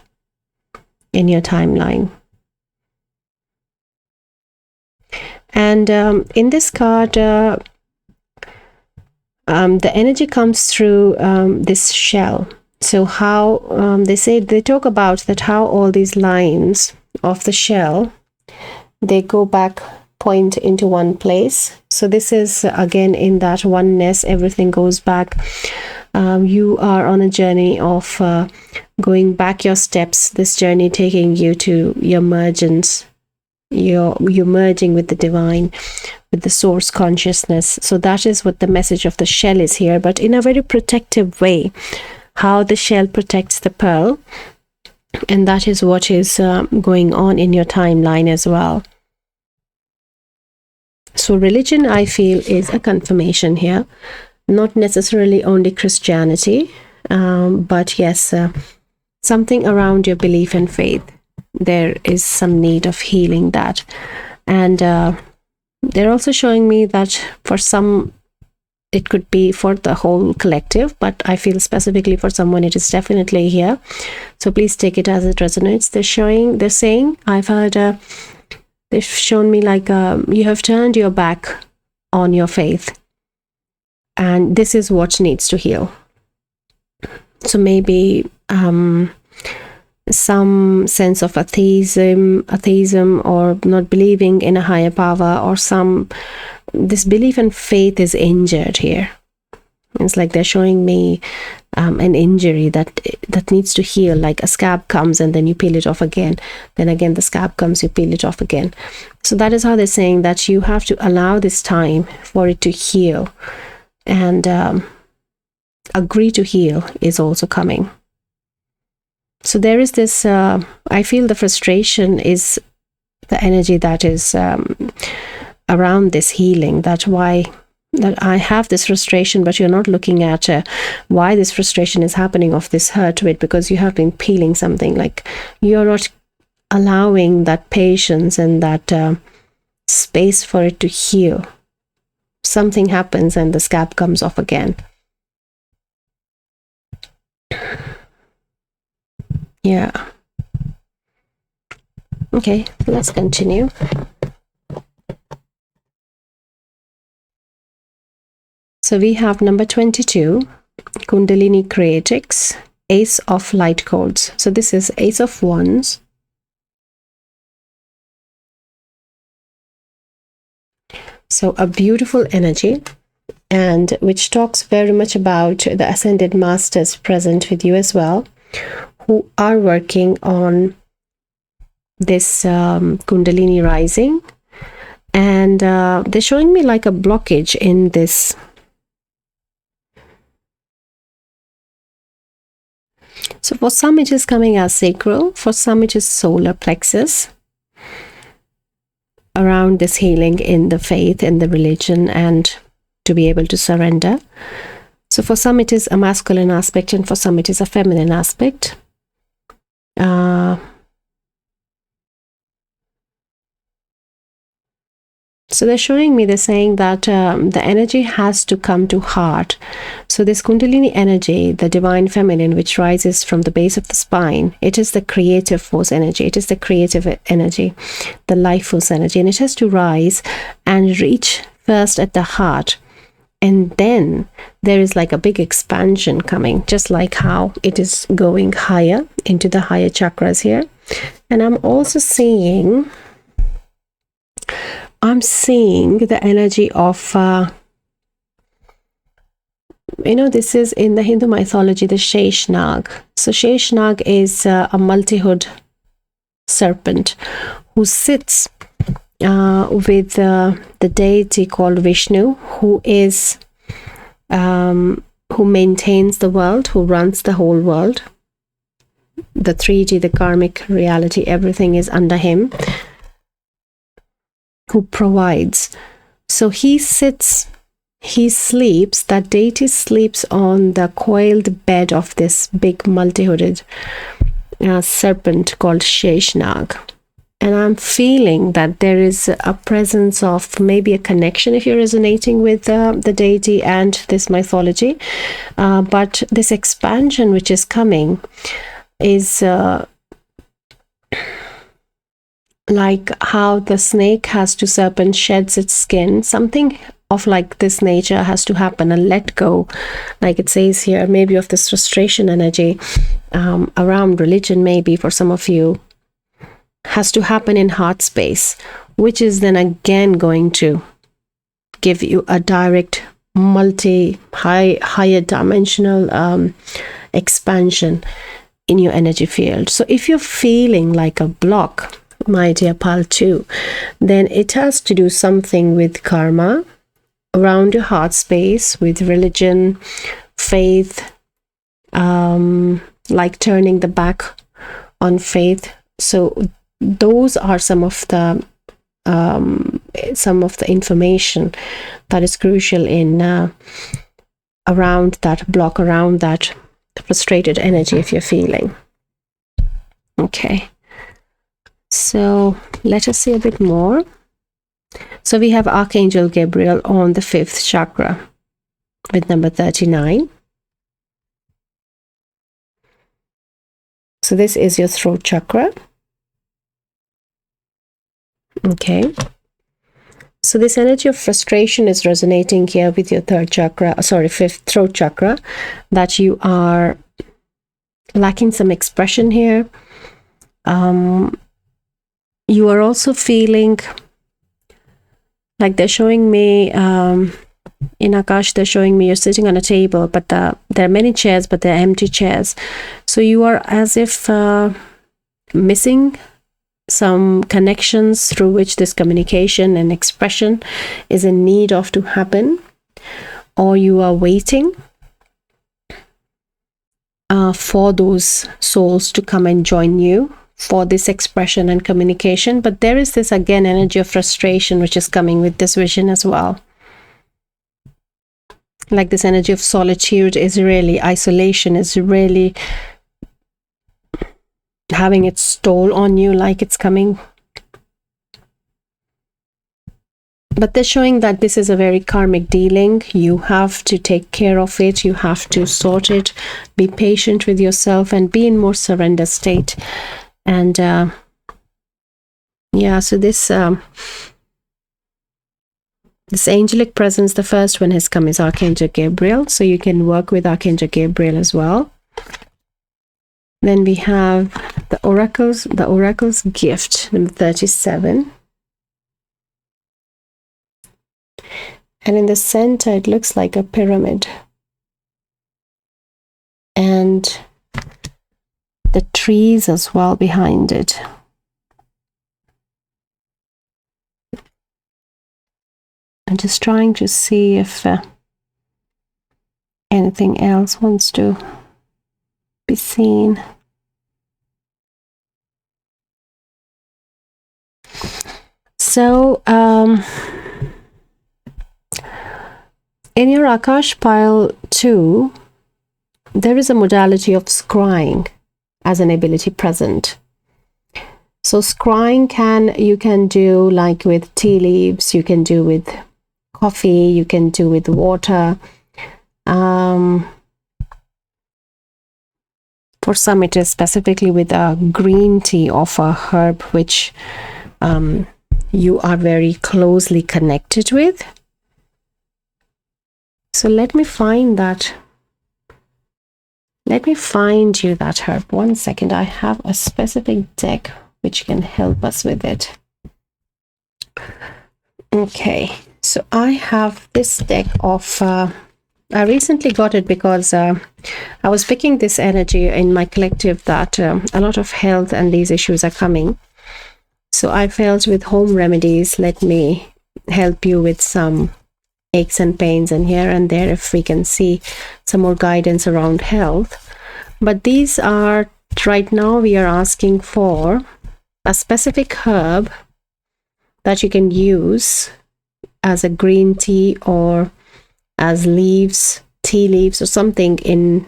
in your timeline. And in this card, the energy comes through this shell. So how they talk about that, how all these lines of the shell, they go back, point into one place. So this is again in that oneness, everything goes back. You are on a journey of going back your steps, this journey taking you to your emergence. You're merging with the divine, with the source consciousness. So that is what the message of the shell is here, but in a very protective way, how the shell protects the pearl. And that is what is going on in your timeline as well. So religion, I feel, is a confirmation here, not necessarily only Christianity, but yes, something around your belief and faith. There is some need of healing that. And they're also showing me that for some, it could be for the whole collective, but I feel specifically for someone, it is definitely here. So please take it as it resonates. They're saying, I've heard, they've shown me like you have turned your back on your faith, and this is what needs to heal. So maybe some sense of atheism, or not believing in a higher power, or this belief and faith is injured here. It's like they're showing me an injury that needs to heal, like a scab comes and then you peel it off again. Then again the scab comes, you peel it off again. So that is how they're saying that you have to allow this time for it to heal. And agree to heal is also coming. So there is this, I feel the frustration is the energy that is around this healing. That's why that I have this frustration, but you're not looking at why this frustration is happening, of this hurt with, because you have been peeling something. Like you're not allowing that patience and that space for it to heal. Something happens and the scab comes off again. Yeah. Okay, let's continue. So we have number 22, Kundalini Creatix, Ace of Light Codes. So this is Ace of Wands. So a beautiful energy, and which talks very much about the Ascended Masters present with you as well, who are working on this Kundalini rising. And they're showing me like a blockage in this. So for some it is coming as sacral, for some it is solar plexus, around this healing in the faith, in the religion, and to be able to surrender. So for some it is a masculine aspect, and for some it is a feminine aspect. So they're showing me, they're saying that the energy has to come to heart. So this Kundalini energy, the divine feminine, which rises from the base of the spine, it is the creative force energy. It is the creative energy, the life force energy. And it has to rise and reach first at the heart. And then there is like a big expansion coming, just like how it is going higher into the higher chakras here. And I'm also seeing the energy of, this is in the Hindu mythology, the Sheshnag. So Sheshnag is a multi-hood serpent who sits with the deity called Vishnu, who is, who maintains the world, who runs the whole world. The 3D, the karmic reality, everything is under him, who provides. So he sits, he sleeps, that deity sleeps on the coiled bed of this big multi-hooded serpent called Sheshnag. And I'm feeling that there is a presence of maybe a connection if you're resonating with the deity and this mythology. But this expansion which is coming is like how the snake has to serpent sheds its skin. Something of like this nature has to happen, and let go, like it says here, maybe of this frustration energy around religion, maybe for some of you, has to happen in heart space, which is then again going to give you a direct higher dimensional expansion in your energy field. So if you're feeling like a block, my dear pal too, then it has to do something with karma around your heart space, with religion, faith, like turning the back on faith. So those are some of the information that is crucial in around that block, around that frustrated energy if you're feeling. Okay, so let us see a bit more. So we have Archangel Gabriel on the 5th chakra with number 39. So this is your throat chakra. Okay, so this energy of frustration is resonating here with your 5th throat chakra, that you are lacking some expression here. You are also feeling like they're showing me in Akash, they're showing me you're sitting on a table, but there are many chairs, but they're empty chairs. So you are as if missing some connections through which this communication and expression is in need of to happen, or you are waiting for those souls to come and join you for this expression and communication. But there is this again energy of frustration which is coming with this vision as well. Like this energy of solitude is really, isolation is really having its toll on you, like it's coming. But they're showing that this is a very karmic dealing. You have to take care of it. You have to sort it. Be patient with yourself and be in more surrender state. And yeah, so this This angelic presence, the first one has come is Archangel Gabriel. So you can work with Archangel Gabriel as well. Then we have the oracle's gift, number 37. And in the center, it looks like a pyramid. And the trees as well behind it. I'm just trying to see if anything else wants to be seen. So, in your Akash pile 2, there is a modality of scrying as an ability present. So scrying you can do like with tea leaves, you can do with coffee, you can do with water. For some it is specifically with a green tea of a herb which you are very closely connected with. So let me find that. Let me find you that herb. One second. I have a specific deck which can help us with it. Okay, so I have this deck of I recently got it because I was picking this energy in my collective that a lot of health and these issues are coming. So I felt with home remedies, let me help you with some aches and pains and here and there if we can see some more guidance around health. But these are, right now we are asking for a specific herb that you can use as a green tea or as leaves, tea leaves or something in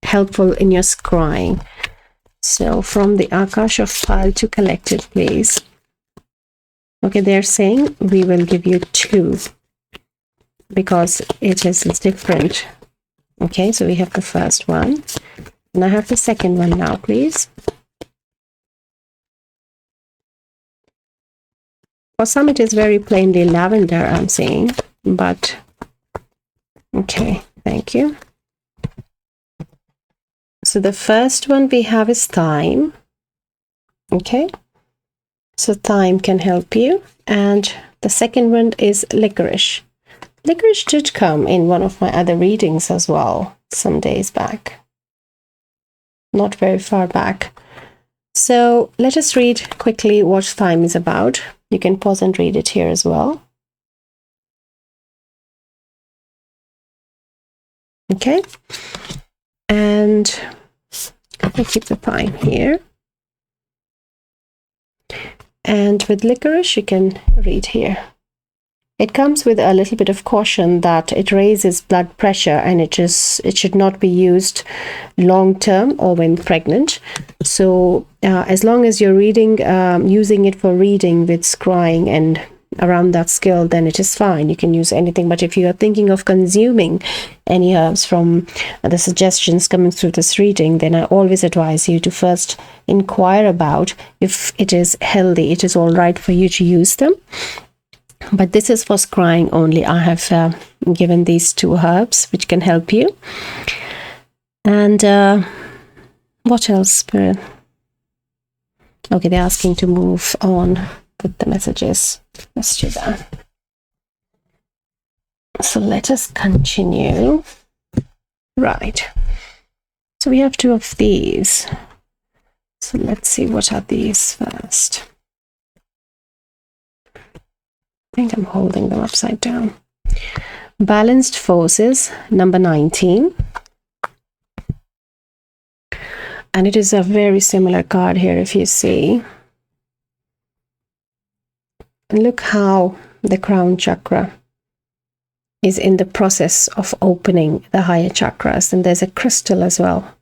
helpful in your scrying. So from the Akash of pile 2 collected, please. Okay, they're saying we will give you 2 because it is different. Okay, so we have the first one and I have the second one now, please. For some it is very plainly lavender, I'm seeing, but okay, thank you. So the first one we have is thyme. Okay, so thyme can help you. And the second one is licorice. Licorice did come in one of my other readings as well, some days back. Not very far back. So let us read quickly what thyme is about. You can pause and read it here as well. Okay. And let me keep the thyme here. And with licorice, you can read here. It comes with a little bit of caution that it raises blood pressure and it should not be used long term or when pregnant. So as long as you're reading, using it for reading with scrying and around that skill, then it is fine. You can use anything. But if you are thinking of consuming any herbs from the suggestions coming through this reading, then I always advise you to first inquire about if it is healthy, it is all right for you to use them. But this is for scrying only. I have given these 2 herbs which can help you. And what else, Spirit? Okay, they're asking to move on with the messages. Let's do that. So let us continue. Right. So we have 2 of these. So let's see, what are these first? I think I'm holding them upside down. Balanced Forces, number 19. And it is a very similar card here, if you see. Look how the crown chakra is in the process of opening the higher chakras. And there's a crystal as well.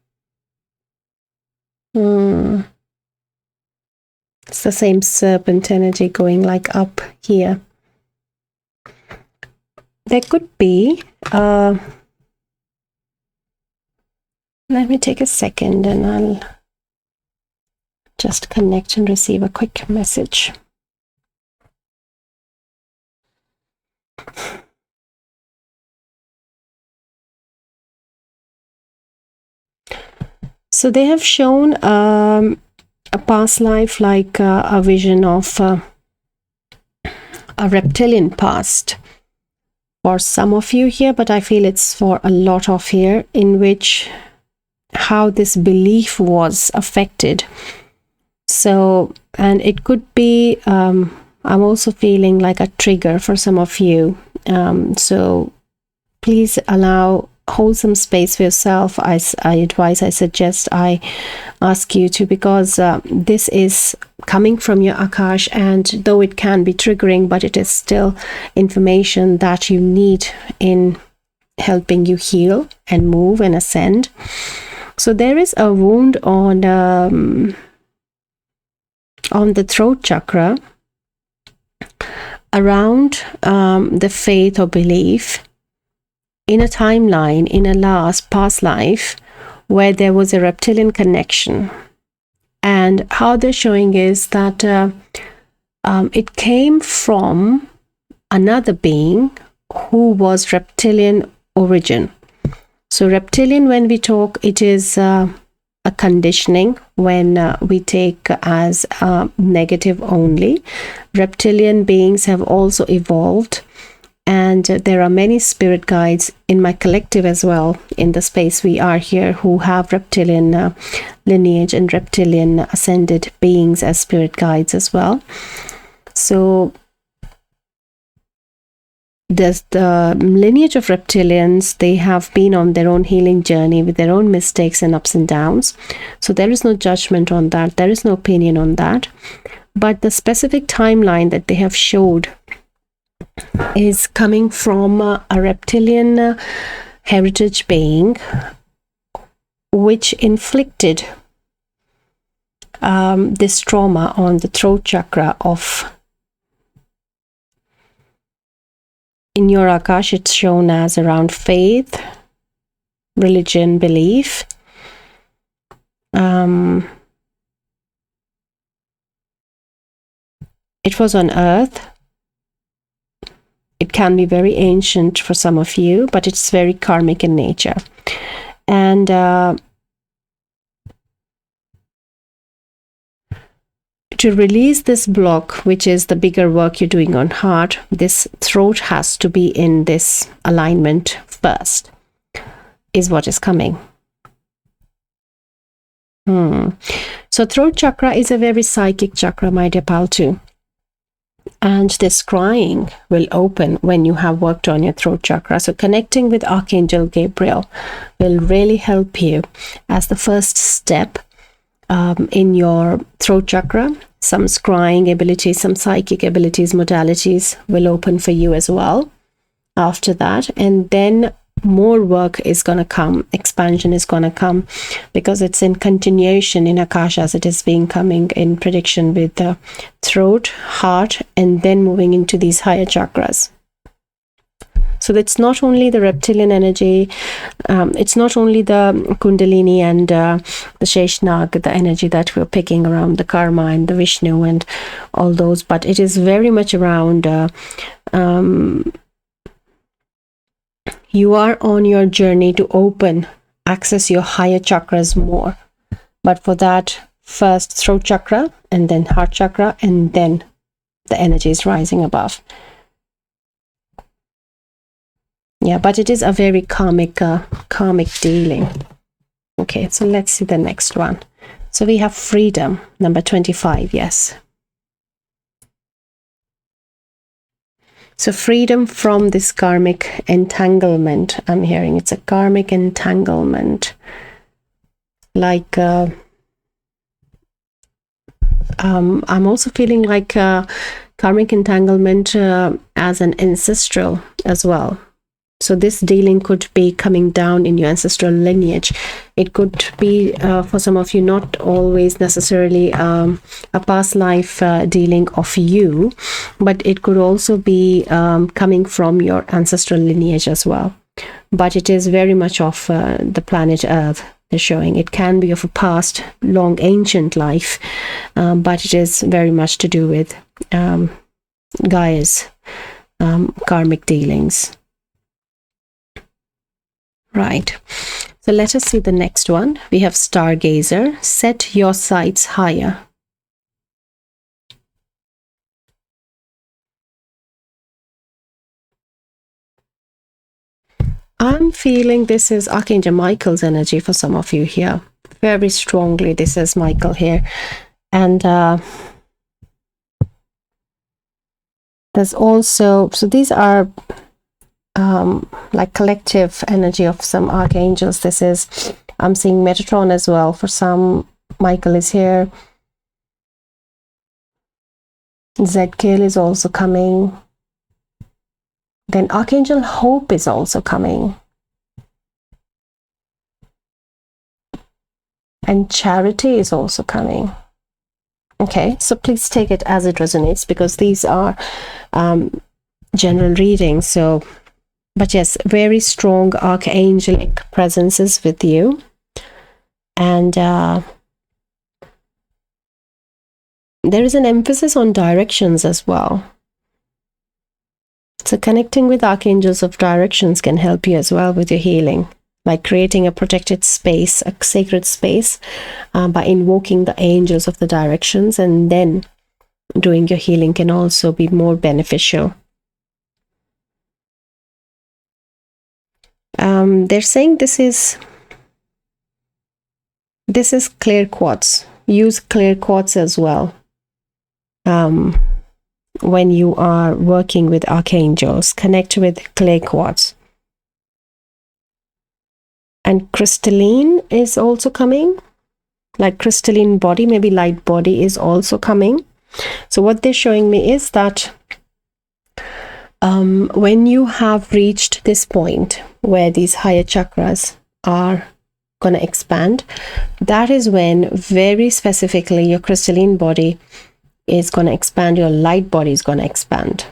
It's the same serpent energy going like up here. There could be, let me take a second and I'll just connect and receive a quick message. So they have shown a past life, like a vision of a reptilian past for some of you here, but I feel it's for a lot of here, in which how this belief was affected. So, and it could be, I'm also feeling like a trigger for some of you. So please hold some space for yourself. I suggest, I ask you to, because this is coming from your Akash, and though it can be triggering, but it is still information that you need in helping you heal and move and ascend. So there is a wound on the throat chakra around the faith or belief in a timeline, in a past life, where there was a reptilian connection. And how they're showing is that it came from another being who was reptilian origin. So reptilian, when we talk, it is a conditioning when we take as negative only. Reptilian beings have also evolved, and there are many spirit guides in my collective as well, in the space we are here, who have reptilian lineage and reptilian ascended beings as spirit guides as well. So there's the lineage of reptilians. They have been on their own healing journey with their own mistakes and ups and downs. So there is no judgment on that. There is no opinion on that. But the specific timeline that they have showed is coming from a reptilian heritage being, which inflicted this trauma on the throat chakra of, in your Akash, it's shown as around faith, religion, belief. It was on earth. It can be very ancient for some of you, but it's very karmic in nature. And to release this block, which is the bigger work you're doing on heart, this throat has to be in this alignment first, is what is coming. So throat chakra is a very psychic chakra, my dear Paltu. And this crying will open when you have worked on your throat chakra. So connecting with Archangel Gabriel will really help you as the first step in your throat chakra. Some scrying abilities, some psychic abilities, modalities will open for you as well after that. And then more work is going to come, expansion is going to come, because it's in continuation in Akash, as it is being coming in prediction with the throat, heart, and then moving into these higher chakras. So it's not only the reptilian energy, it's not only the Kundalini and the Sheshnag, the energy that we're picking around the Karma and the Vishnu and all those, but it is very much around you are on your journey to access your higher chakras more. But for that, first throat chakra, and then heart chakra, and then the energy is rising above. Yeah, but it is a very karmic dealing. Okay, so let's see the next one. So we have freedom, number 25, yes. So freedom from this karmic entanglement, I'm hearing it's a karmic entanglement. Like, I'm also feeling like karmic entanglement as an ancestral as well. So this dealing could be coming down in your ancestral lineage. It could be, for some of you, not always necessarily a past life dealing of you, but it could also be coming from your ancestral lineage as well. But it is very much of the planet Earth, they're showing. It can be of a past, long, ancient life, but it is very much to do with Gaia's karmic dealings. Right. So let us see the next one. We have Stargazer. Set your sights higher. I'm feeling this is Archangel Michael's energy for some of you here. Very strongly, this is Michael here. And there's also, so these are like collective energy of some archangels. This is, I'm seeing Metatron as well. For some, Michael is here. Zedkiel is also coming. Then Archangel Hope is also coming. And Charity is also coming. Okay, so please take it as it resonates, because these are general readings. So, but yes, very strong archangelic presences with you. And there is an emphasis on directions as well. So connecting with archangels of directions can help you as well with your healing, like creating a protected space, a sacred space, by invoking the angels of the directions, and then doing your healing can also be more beneficial. They're saying this is clear quartz. Use clear quartz as well. When you are working with archangels, connect with clear quartz. And crystalline is also coming, like crystalline body, maybe light body is also coming. So what they're showing me is that when you have reached this point where these higher chakras are going to expand, that is when very specifically your crystalline body is going to expand, your light body is going to expand,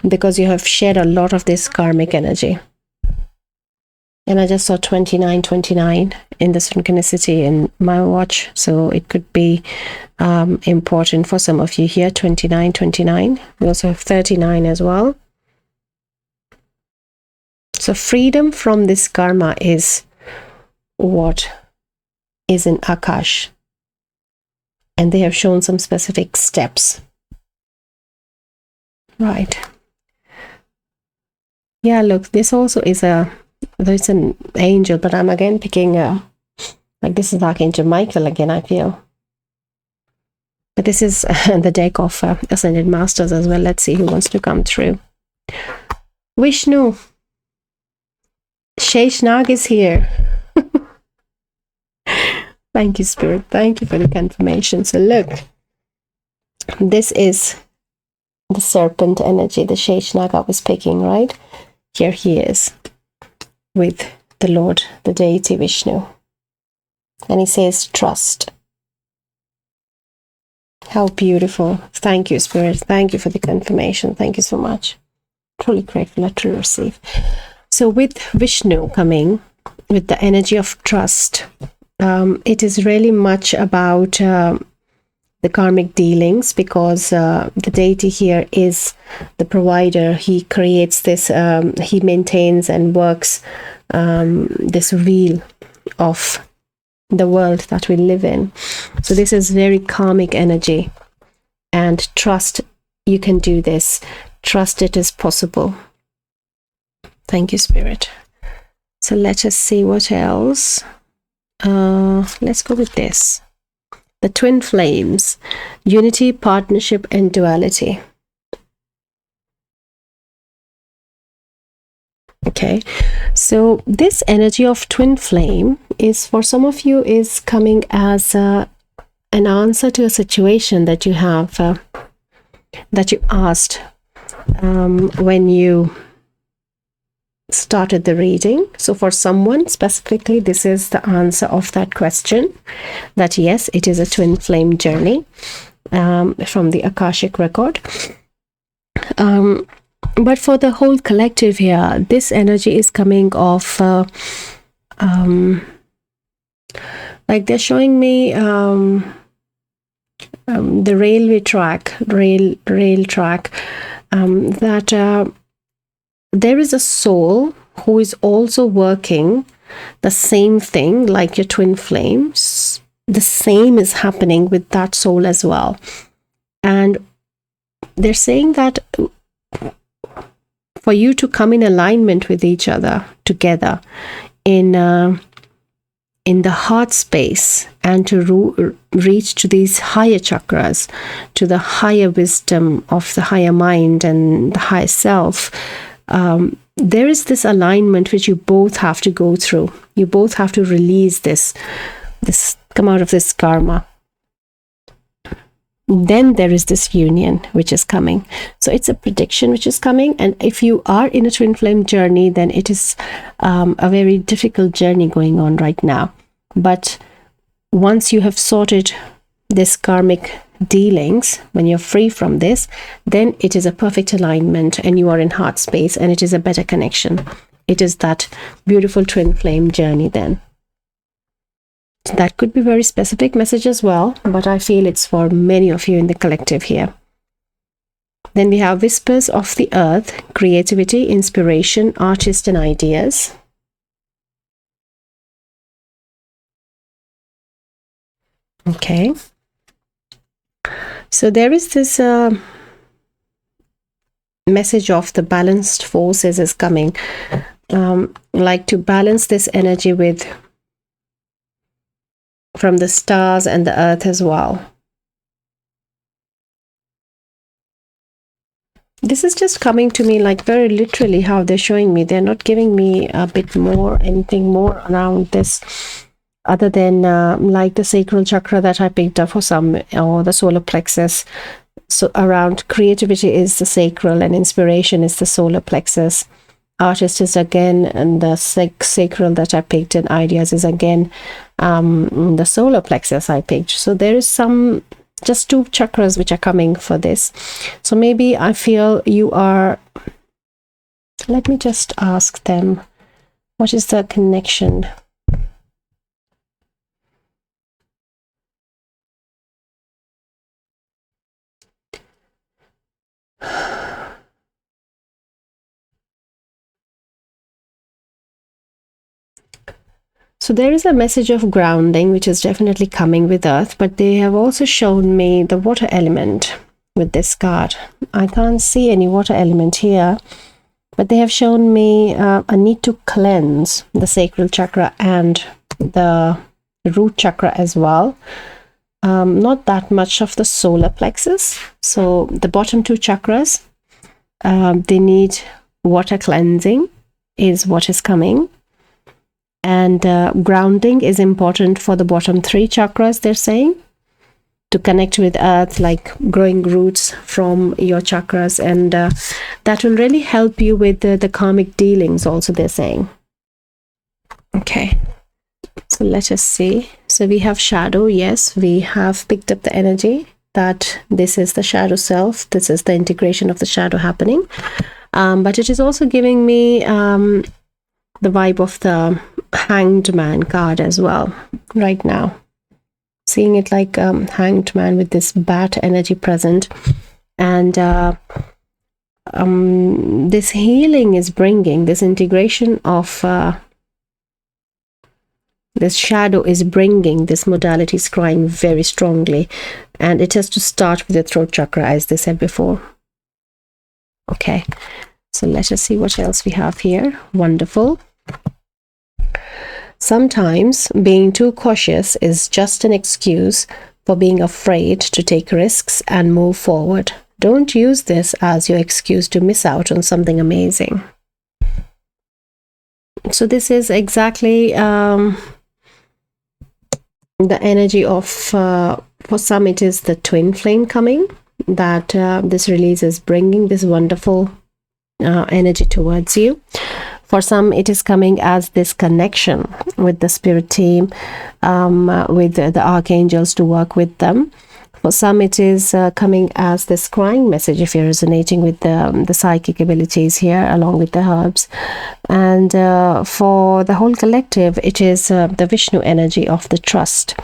because you have shed a lot of this karmic energy. And I just saw 2929 in the synchronicity in my watch, so it could be important for some of you here. 2929. We also have 39 as well. So freedom from this karma is what is in Akash. And they have shown some specific steps. Right. Yeah, look, this also is there's an angel, but I'm again picking like this is Archangel Michael again, I feel. But this is the deck of Ascended Masters as well. Let's see who wants to come through. Vishnu. Sheshnag is here. Thank you, Spirit. Thank you for the confirmation. So look, this is the serpent energy, the Sheshnag I was picking, right? Here he is with the Lord, the deity Vishnu. And he says, trust. How beautiful. Thank you, Spirit. Thank you for the confirmation. Thank you so much. Truly grateful to receive. So with Vishnu coming, with the energy of trust, it is really much about the karmic dealings, because the deity here is the provider. He creates this, he maintains and works this wheel of the world that we live in. So this is very karmic energy. And trust, you can do this. Trust it is possible. Thank you, Spirit. So let us see what else. Let's go with this. The twin flames, unity, partnership, and duality. Okay, so this energy of twin flame is, for some of you, is coming as an answer to a situation that you have, that you asked when you started the reading. So for someone specifically, this is the answer of that question, that yes, it is a twin flame journey from the Akashic record. But for the whole collective here, this energy is coming off like they're showing me the railway track, rail track, that there is a soul who is also working the same thing like your twin flames. The same is happening with that soul as well. And they're saying that for you to come in alignment with each other together in the heart space, and to reach to these higher chakras, to the higher wisdom of the higher mind and the higher self, there is this alignment which you both have to go through. You both have to release this come out of this karma. Then there is this union which is coming. So it's a prediction which is coming. And if you are in a twin flame journey, then it is a very difficult journey going on right now. But once you have sorted this karmic dealings, when you're free from this, then it is a perfect alignment and you are in heart space, and it is a better connection. It is that beautiful twin flame journey then. That could be very specific message as well, but I feel it's for many of you in the collective here. Then we have whispers of the earth, creativity, inspiration, artists and ideas. Okay. So there is this message of the balanced forces is coming, like to balance this energy with from the stars and the earth as well. This is just coming to me like very literally how they're showing me. They're not giving me a bit more, anything more around this, other than like the sacral chakra that I picked up for some, or the solar plexus. So around creativity is the sacral, and inspiration is the solar plexus. Artist is again, and the sacral that I picked, and ideas is again the solar plexus I picked. So there is some, just two chakras which are coming for this. So maybe I feel you are, let me just ask them, what is the connection? So there is a message of grounding, which is definitely coming with earth, but they have also shown me the water element with this card. I can't see any water element here, but they have shown me a need to cleanse the sacral chakra and the root chakra as well. Not that much of the solar plexus. So the bottom two chakras, they need water cleansing is what is coming. And grounding is important for the bottom three chakras, they're saying, to connect with earth, like growing roots from your chakras, and that will really help you with the karmic dealings also, they're saying. Okay, so let us see. So we have shadow. Yes, we have picked up the energy that this is the shadow self, this is the integration of the shadow happening, but it is also giving me the vibe of the Hanged Man card as well right now. Seeing it like Hanged Man with this bat energy present, and this healing is bringing, this integration of this shadow is bringing this modality scrying very strongly, and it has to start with the throat chakra, as they said before. Okay, so let us see what else we have here. Wonderful. Sometimes being too cautious is just an excuse for being afraid to take risks and move forward. Don't use this as your excuse to miss out on something amazing. So this is exactly the energy of, for some it is the twin flame coming, that this release is bringing this wonderful energy towards you. For some, it is coming as this connection with the spirit team, with the archangels to work with them. For some, it is coming as this crying message if you're resonating with the psychic abilities here, along with the herbs. And for the whole collective, it is the Vishnu energy of the trust,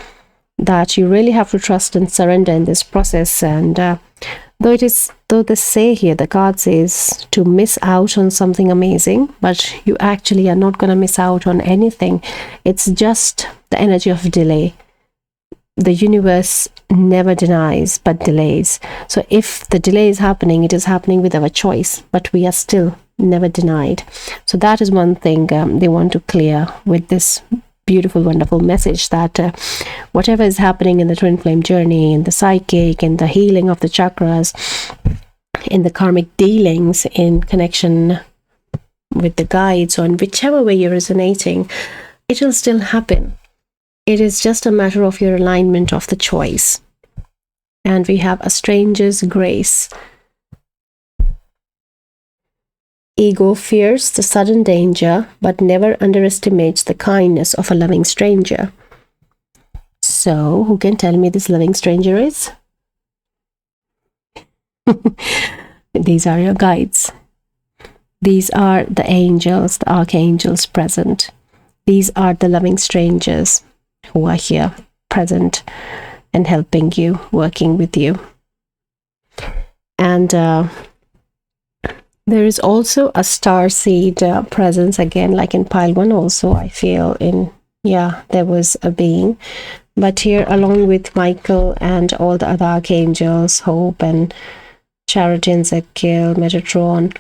that you really have to trust and surrender in this process. And though they say here, the card says to miss out on something amazing, but you actually are not going to miss out on anything. It's just the energy of delay. The universe never denies but delays. So if the delay is happening, it is happening with our choice, but we are still never denied. So that is one thing they want to clear with this beautiful, wonderful message, that whatever is happening in the twin flame journey, in the psychic, in the healing of the chakras, in the karmic dealings, in connection with the guides, or in whichever way you're resonating, it will still happen. It is just a matter of your alignment of the choice. And we have a stranger's grace. Ego fears the sudden danger, but never underestimates the kindness of a loving stranger. So, who can tell me this loving stranger is? These are your guides. These are the angels, the archangels present. These are the loving strangers who are here, present, and helping you, working with you. And there is also a star seed presence, again, like in pile 1 also, I feel there was a being. But here, along with Michael and all the other archangels, Hope and Charity and Zekiel, Metatron,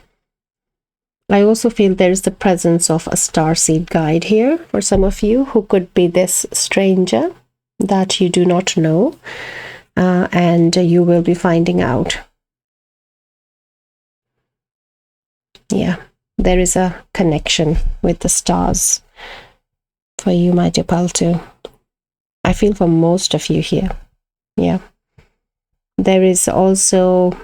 I also feel there is the presence of a starseed guide here for some of you, who could be this stranger that you do not know, and you will be finding out. Yeah, there is a connection with the stars for you, my dear Paltu. I feel for most of you here. Yeah. There is also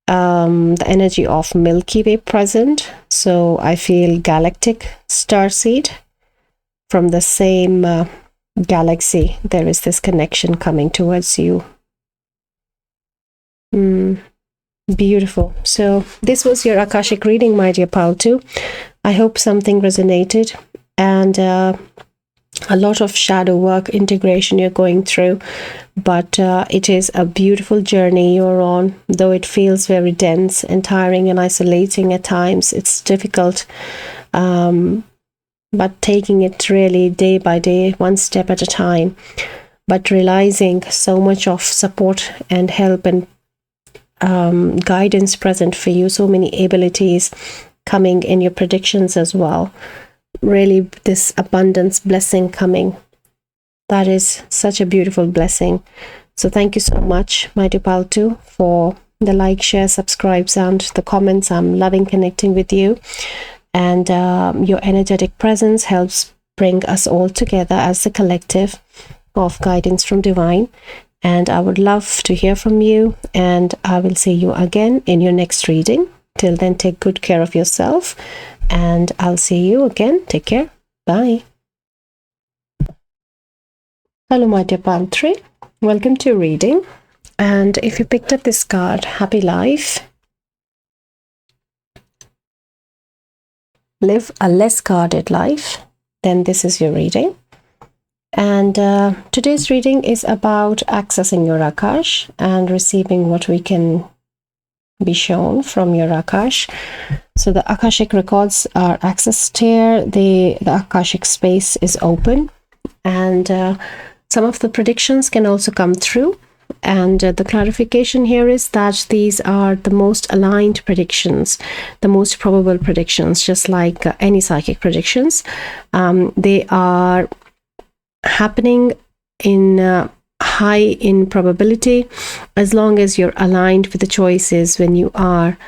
the energy of Milky Way present. So I feel galactic starseed from the same galaxy. There is this connection coming towards you. Beautiful. So this was your Akashic reading, my dear Paltu. I hope something resonated, and a lot of shadow work integration you're going through, but it is a beautiful journey you're on, though it feels very dense and tiring and isolating at times. It's difficult, but taking it really day by day, one step at a time, but realizing so much of support and help and guidance present for you, so many abilities coming in your predictions as well. Really, this abundance blessing coming, that is such a beautiful blessing. So thank you so much, my dear Paltu, for the like, share, subscribes, and the comments. I'm loving connecting with you, and your energetic presence helps bring us all together as a collective of guidance from divine. And I would love to hear from you, and I will see you again in your next reading. Till then, take good care of yourself, and I'll see you again. Take care. Bye. Hello, my dear Palm 3. Welcome to reading. And if you picked up this card, Happy Life. Live a less guarded life. Then this is your reading. And today's reading is about accessing your Akash and receiving what we can be shown from your Akash. So the Akashic Records are accessed here. The Akashic space is open, and some of the predictions can also come through. And the clarification here is that these are the most aligned predictions, the most probable predictions, just like any psychic predictions. They are happening in high in probability, as long as you're aligned with the choices when you are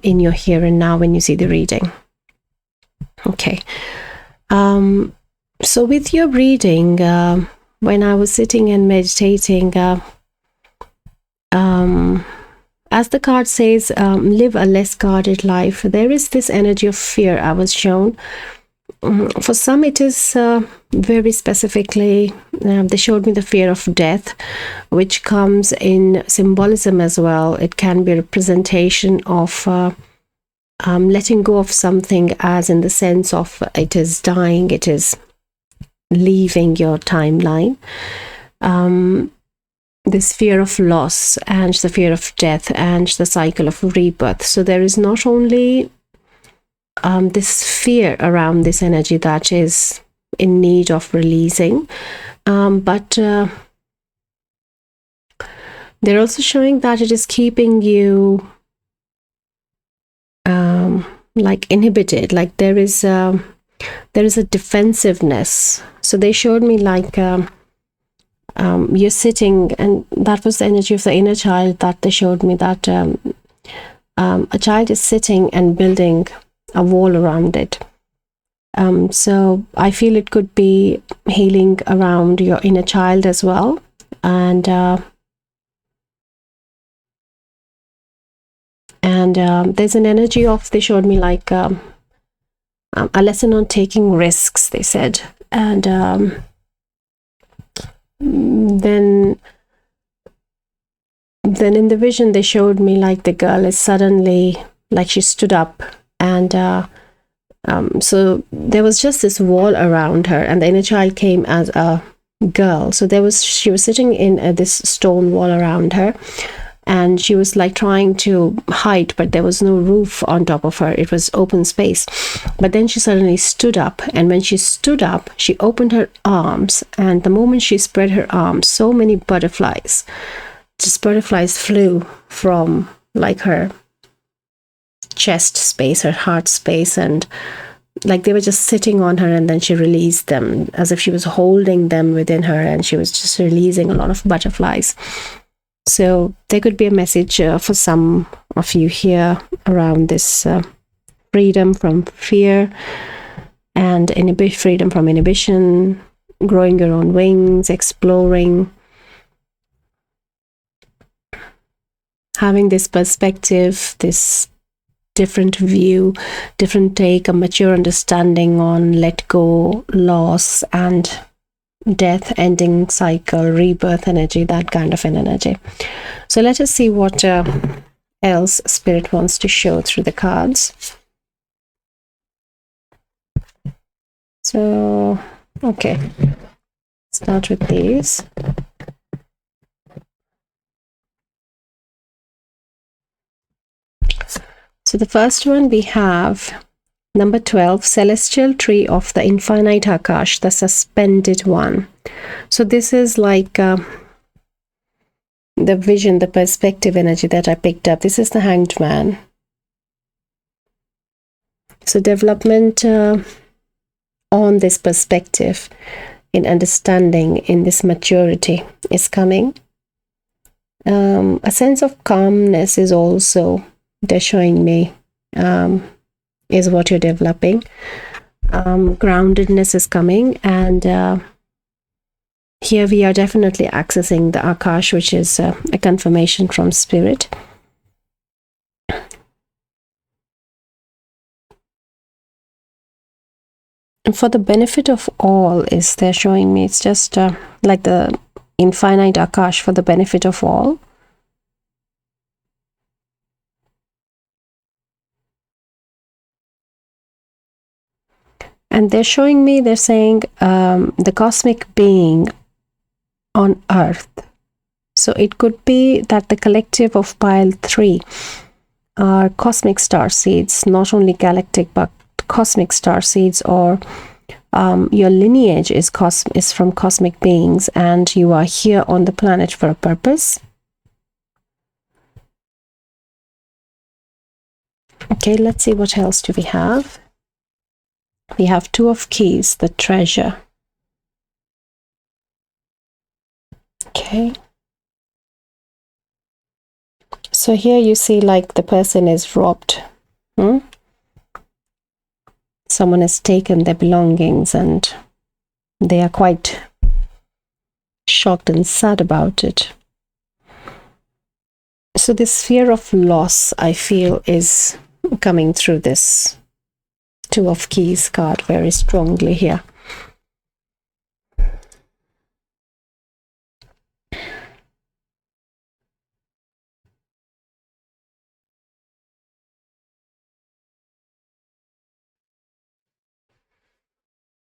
in your here and now, when you see the reading. Okay. So with your reading, when I was sitting and meditating, as the card says, live a less guarded life, there is this energy of fear I was shown. For some, it is very specifically, they showed me the fear of death, which comes in symbolism as well. It can be a representation of letting go of something, as in the sense of it is dying, it is leaving your timeline. this fear of loss and the fear of death and the cycle of rebirth. So there is not only this fear around this energy that is in need of releasing, but they're also showing that it is keeping you like inhibited, like there is a defensiveness. So they showed me like you're sitting, and that was the energy of the inner child that they showed me, that a child is sitting and building a wall around it. So I feel it could be healing around your inner child as well. And there's an energy of, they showed me like a lesson on taking risks, they said. And then in the vision they showed me like the girl is suddenly, like she stood up, and so there was just this wall around her, and the inner child came as a girl. So she was sitting in this stone wall around her, and she was like trying to hide, but there was no roof on top of her. It was open space. But then she suddenly stood up, and when she stood up, she opened her arms, and the moment she spread her arms, so many butterflies flew from like her chest space, her heart space, and like they were just sitting on her, and then she released them as if she was holding them within her, and she was just releasing a lot of butterflies. So there could be a message for some of you here around this freedom from fear and freedom from inhibition, growing your own wings, exploring, having this perspective, this different view, different take, a mature understanding on let go, loss, and death, ending cycle, rebirth energy, that kind of an energy. So let us see what else Spirit wants to show through the cards. So, okay, start with these. So the first one we have number 12, Celestial Tree of the Infinite Akash, the suspended one. So this is like the vision, the perspective energy that I picked up. This is the Hanged Man. So development on this perspective, in understanding, in this maturity is coming. A sense of calmness is also, they're showing me, is what you're developing. Groundedness is coming, and here we are definitely accessing the Akash, which is a confirmation from Spirit. And for the benefit of all is they're showing me, it's just like the infinite Akash for the benefit of all. And they're showing me, they're saying the cosmic being on Earth. So it could be that the collective of pile 3 are cosmic star seeds, not only galactic but cosmic star seeds, or your lineage is from cosmic beings, and you are here on the planet for a purpose. Okay, let's see what else do we have. We have 2 of Keys, the treasure. Okay. So here you see like the person is robbed. Someone has taken their belongings, and they are quite shocked and sad about it. So this fear of loss, I feel, is coming through this 2 of Keys card very strongly here.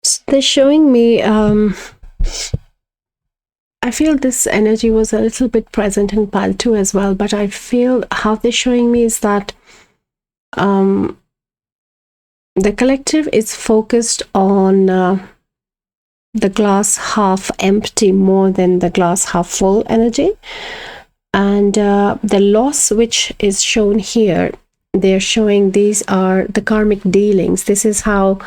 So they're showing me I feel this energy was a little bit present in pile 2 as well, but I feel how they're showing me is that the collective is focused on the glass half empty more than the glass half full energy. And the loss which is shown here, they're showing these are the karmic dealings. This is how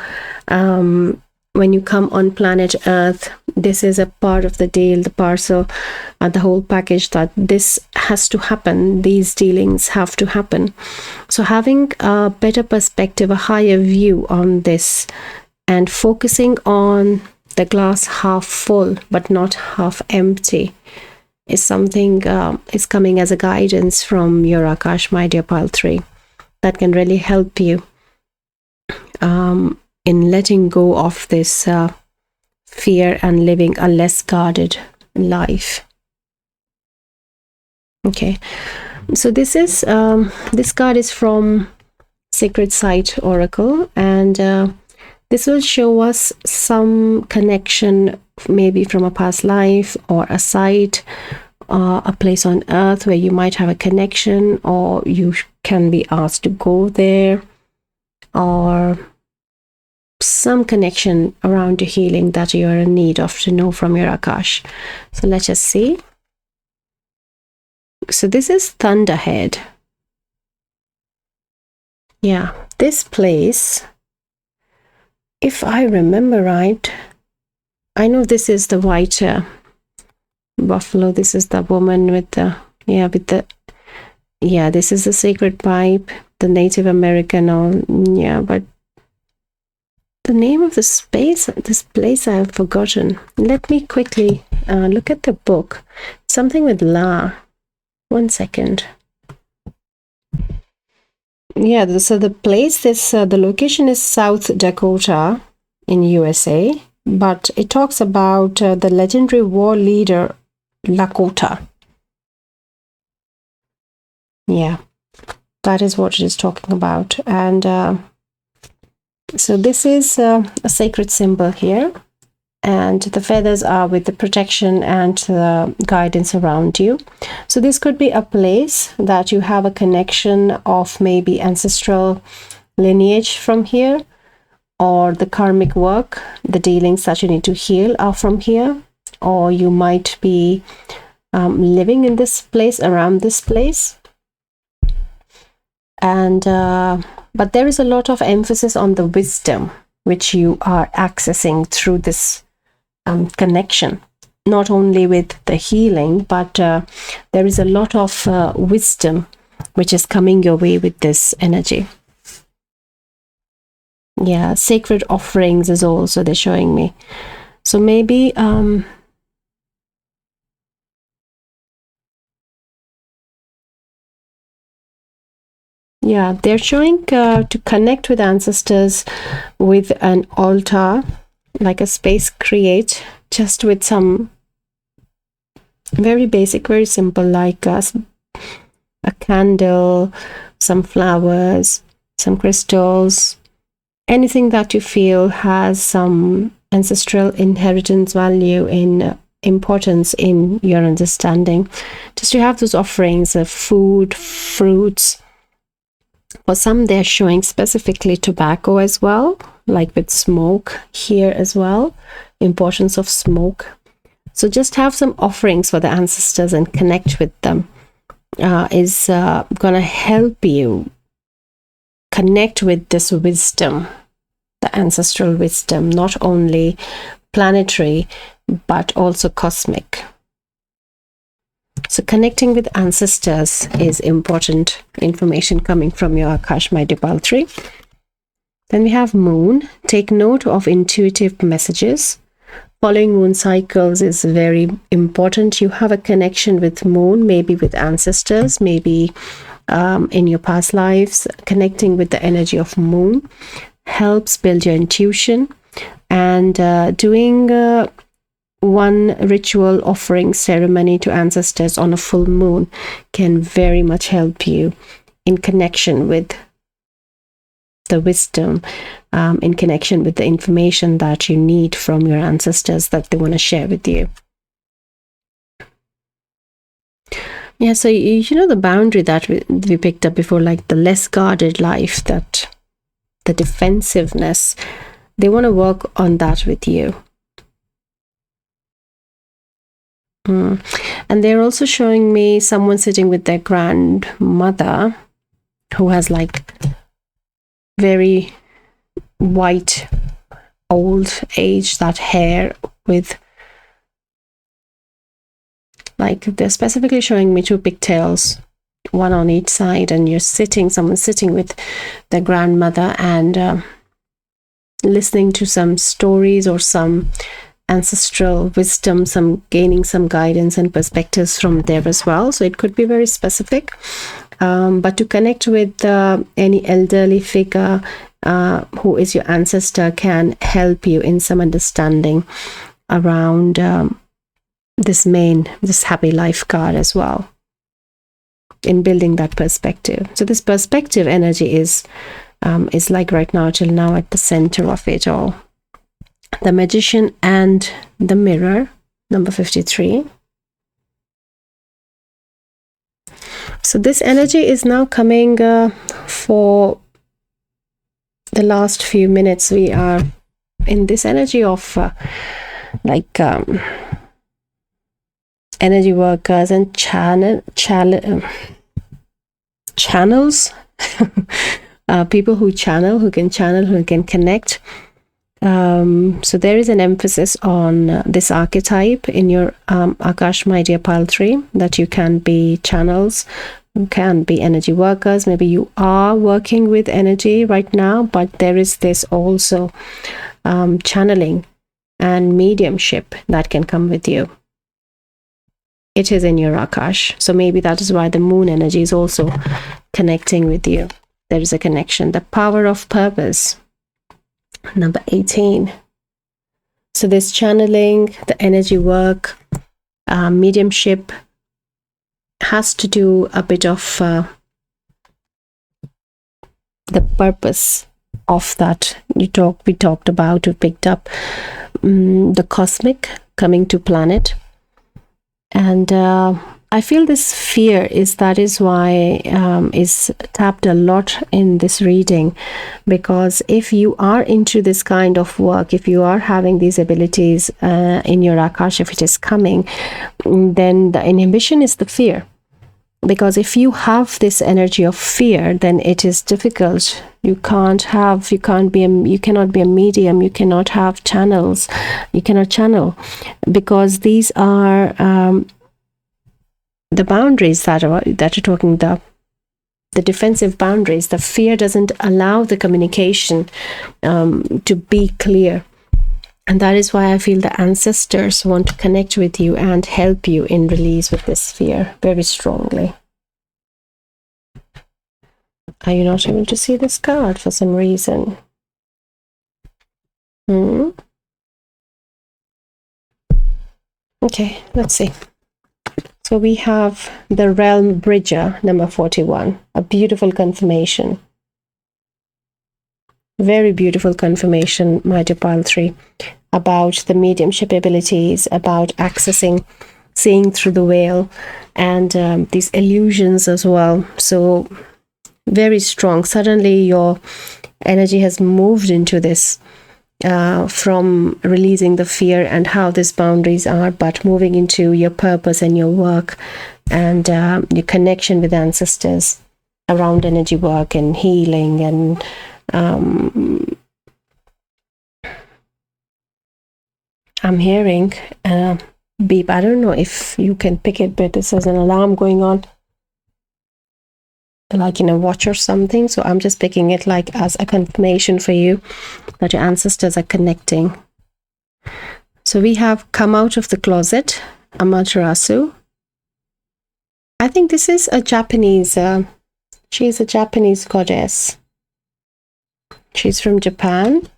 when you come on planet Earth, this is a part of the deal, the parcel, the whole package, that this has to happen. These dealings have to happen. So having a better perspective, a higher view on this, and focusing on the glass half full but not half empty is something is coming as a guidance from your Akash, my dear pile 3, that can really help you in letting go of this fear and living a less guarded life. Okay, so this is this card is from Sacred Site Oracle, and this will show us some connection, maybe from a past life or a site, a place on earth where you might have a connection, or you can be asked to go there, or some connection around your healing that you are in need of to know from your Akash. So let's just see. So this is Thunderhead. Yeah, this place, if I remember right, I know this is the white buffalo. This is the woman with the, this is the sacred pipe, the Native American, but the name of this place I have forgotten. Let me quickly look at the book. Something with La. 1 second. Yeah, so the place, the location is South Dakota in USA, but it talks about the legendary war leader Lakota. Yeah, that is what it is talking about. And so this is a sacred symbol here, and the feathers are with the protection and the guidance around you. So this could be a place that you have a connection of maybe ancestral lineage from here, or the karmic work, the dealings that you need to heal are from here, or you might be living in this place, around this place. And but there is a lot of emphasis on the wisdom which you are accessing through this connection, not only with the healing, but there is a lot of wisdom which is coming your way with this energy. Yeah, sacred offerings is also they're showing me. So maybe yeah, they're showing to connect with ancestors with an altar, like a space create, just with some very basic, very simple, like a candle, some flowers, some crystals, anything that you feel has some ancestral inheritance value in importance in your understanding. Just to have those offerings of food, fruits. For some, they're showing specifically tobacco as well, like with smoke here as well, importance of smoke. So just have some offerings for the ancestors and connect with them is going to help you connect with this wisdom, the ancestral wisdom, not only planetary, but also cosmic. So connecting with ancestors is important information coming from your Akash, my dear pile 3. Then we have Moon. Take note of intuitive messages. Following moon cycles is very important. You have a connection with moon, maybe with ancestors, maybe in your past lives. Connecting with the energy of moon helps build your intuition, and doing one ritual offering ceremony to ancestors on a full moon can very much help you in connection with the wisdom, in connection with the information that you need from your ancestors that they want to share with you. Yeah, so you know the boundary that we picked up before, like the less guarded life, that the defensiveness, they want to work on that with you. And they're also showing me someone sitting with their grandmother who has like very white old age, that hair with like, they're specifically showing me 2 pigtails, one on each side, and someone's sitting with their grandmother and listening to some stories or some ancestral wisdom, gaining some guidance and perspectives from there as well. So it could be very specific, but to connect with any elderly figure who is your ancestor can help you in some understanding around this happy life card as well, in building that perspective. So this perspective energy is like right now, till now, at the center of it all. The Magician and the Mirror, number 53. So this energy is now coming for the last few minutes. We are in this energy of energy workers and channels, people who channel, who can connect. So there is an emphasis on this archetype in your Akash, my dear pile 3, that you can be channels, you can be energy workers. Maybe you are working with energy right now, but there is this also channeling and mediumship that can come with you. It is in your Akash. So maybe that is why the moon energy is also connecting with you. There is a connection. The power of purpose, number 18. So this channeling, the energy work, mediumship has to do a bit of the purpose of that we talked about. We picked up the cosmic coming to planet, and I feel this fear is why is tapped a lot in this reading, because if you are into this kind of work, if you are having these abilities in your Akash, if it is coming, then the inhibition is the fear. Because if you have this energy of fear, then it is difficult. You cannot be a medium, you cannot have channels, you cannot channel, because these are the boundaries that are talking, the defensive boundaries. The fear doesn't allow the communication to be clear. And that is why I feel the ancestors want to connect with you and help you in release with this fear very strongly. Are you not able to see this card for some reason? Okay, let's see. So we have the Realm Bridger, number 41, a beautiful confirmation. Very beautiful confirmation, my dear pile 3, about the mediumship abilities, about accessing, seeing through the veil, and these illusions as well. So very strong. Suddenly your energy has moved into this, from releasing the fear and how these boundaries are, but moving into your purpose and your work and your connection with ancestors around energy work and healing and I'm hearing beep. I don't know if you can pick it, but this is an alarm going on, like in a watch or something. So I'm just picking it like as a confirmation for you that your ancestors are connecting. So we have come out of the closet, Amaterasu. I think this is a Japanese, she's a Japanese goddess. She's from Japan.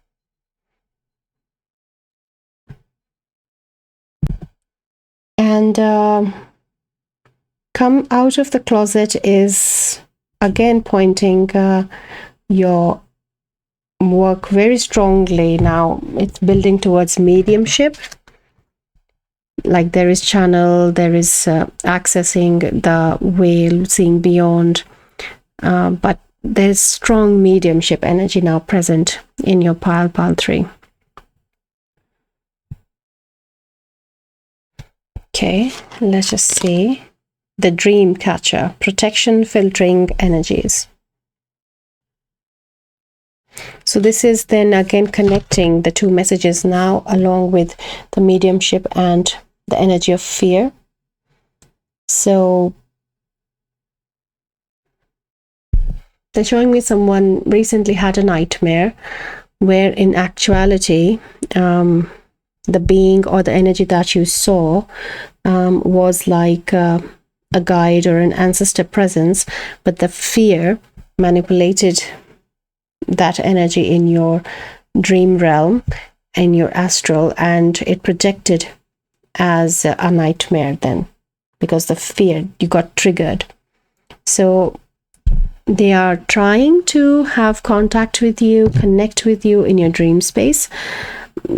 And come out of the closet is again pointing your work very strongly. Now it's building towards mediumship. like there is channel, there is accessing the veil, seeing beyond, but there's strong mediumship energy now present in your pile 3. Okay, let's just see. The dream catcher, protection filtering energies. So this is then again connecting the two messages now along with the mediumship and the energy of fear. So they're showing me someone recently had a nightmare where in actuality the being or the energy that you saw was like a guide or an ancestor presence, but the fear manipulated that energy in your dream realm and your astral, and it projected as a nightmare then, because the fear, you got triggered. So they are trying to have contact with you, connect with you in your dream space.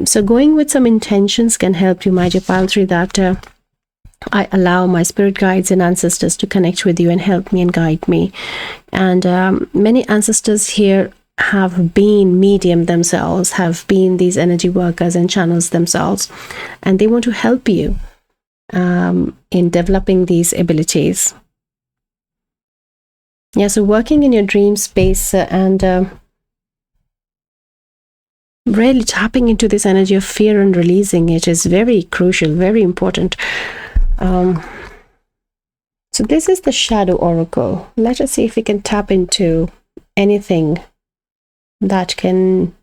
So going with some intentions can help you, my dear Pile 3, that I allow my spirit guides and ancestors to connect with you and help me and guide me. And many ancestors here have been medium themselves, have been these energy workers and channels themselves, and they want to help you in developing these abilities. Yeah, so working in your dream space and really tapping into this energy of fear and releasing it is very crucial, very important. So this is the Shadow Oracle. Let us see if we can tap into anything that can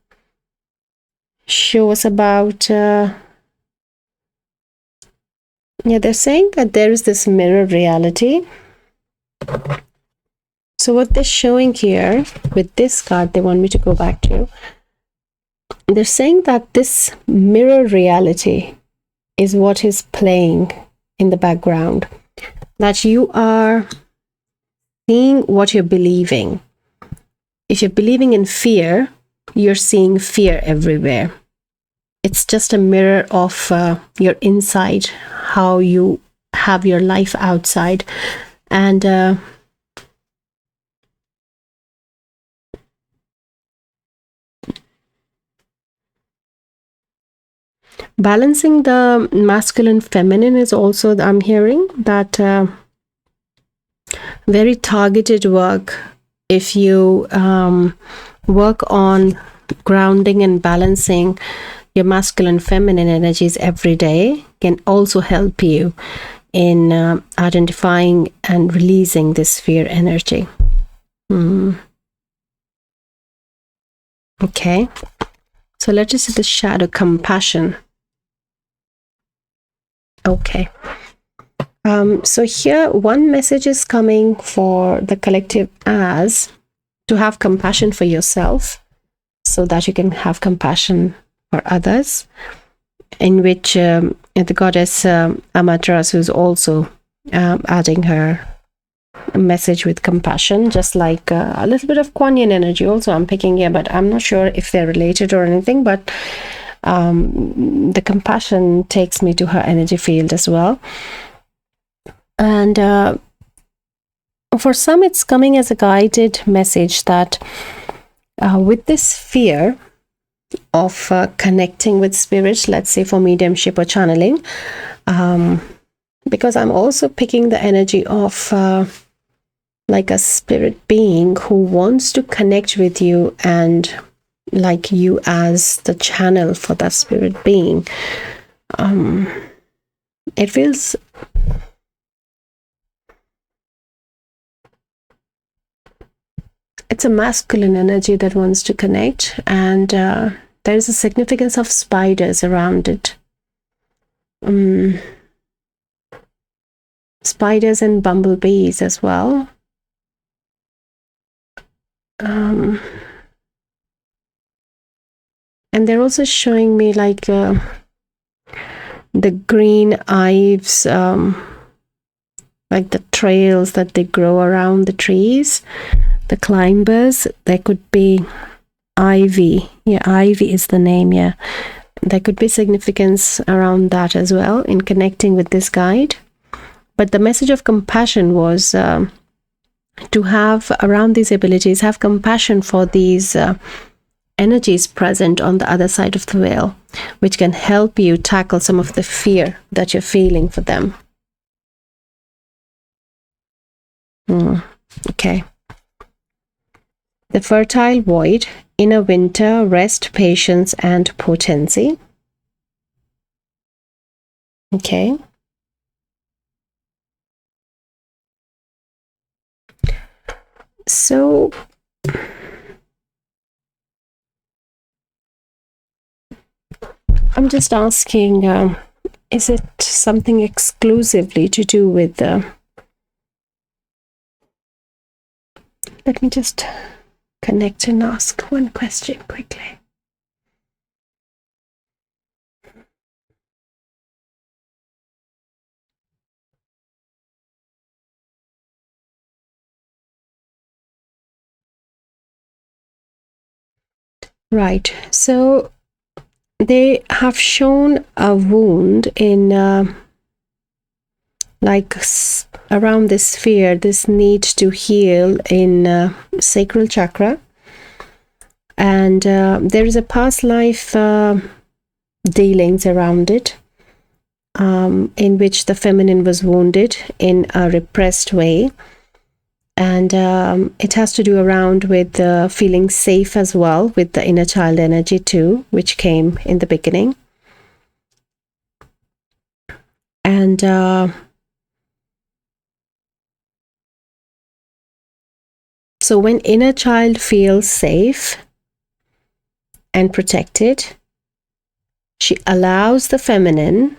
show us about yeah, they're saying that there is this mirror reality. So what they're showing here with this card, they want me to go back to, they're saying that this mirror reality is what is playing in the background, that you are seeing what you're believing. If you're believing in fear, you're seeing fear everywhere. It's just a mirror of your inside, how you have your life outside. And balancing the masculine feminine is also, I'm hearing that very targeted work. If you work on grounding and balancing your masculine feminine energies every day, can also help you in identifying and releasing this fear energy. Okay, so let's just see the shadow compassion. Okay. So here one message is coming for the collective as to have compassion for yourself so that you can have compassion for others, in which the goddess Amaterasu is also adding her message with compassion, just like a little bit of Kuan Yin energy also I'm picking here, but I'm not sure if they're related or anything, but the compassion takes me to her energy field as well. And for some, it's coming as a guided message that with this fear of connecting with spirits, let's say for mediumship or channeling, because I'm also picking the energy of like a spirit being who wants to connect with you and like you as the channel for that spirit being. It feels it's a masculine energy that wants to connect, and there's a significance of spiders around it. Spiders and bumblebees as well. And they're also showing me like the green ives, like the trails that they grow around the trees, the climbers. There could be ivy. Yeah, ivy is the name. Yeah, there could be significance around that as well in connecting with this guide. But the message of compassion was to have around these abilities, have compassion for these energies present on the other side of the veil, which can help you tackle some of the fear that you're feeling for them. Okay. The fertile void, inner winter, rest, patience, and potency. Okay. So I'm just asking, is it something exclusively to do with let me just connect and ask one question quickly. Right, so they have shown a wound in like around this sphere, this need to heal in sacral chakra, and there is a past life dealings around it, in which the feminine was wounded in a repressed way, and it has to do around with feeling safe as well, with the inner child energy too, which came in the beginning. And so when inner child feels safe and protected, she allows the feminine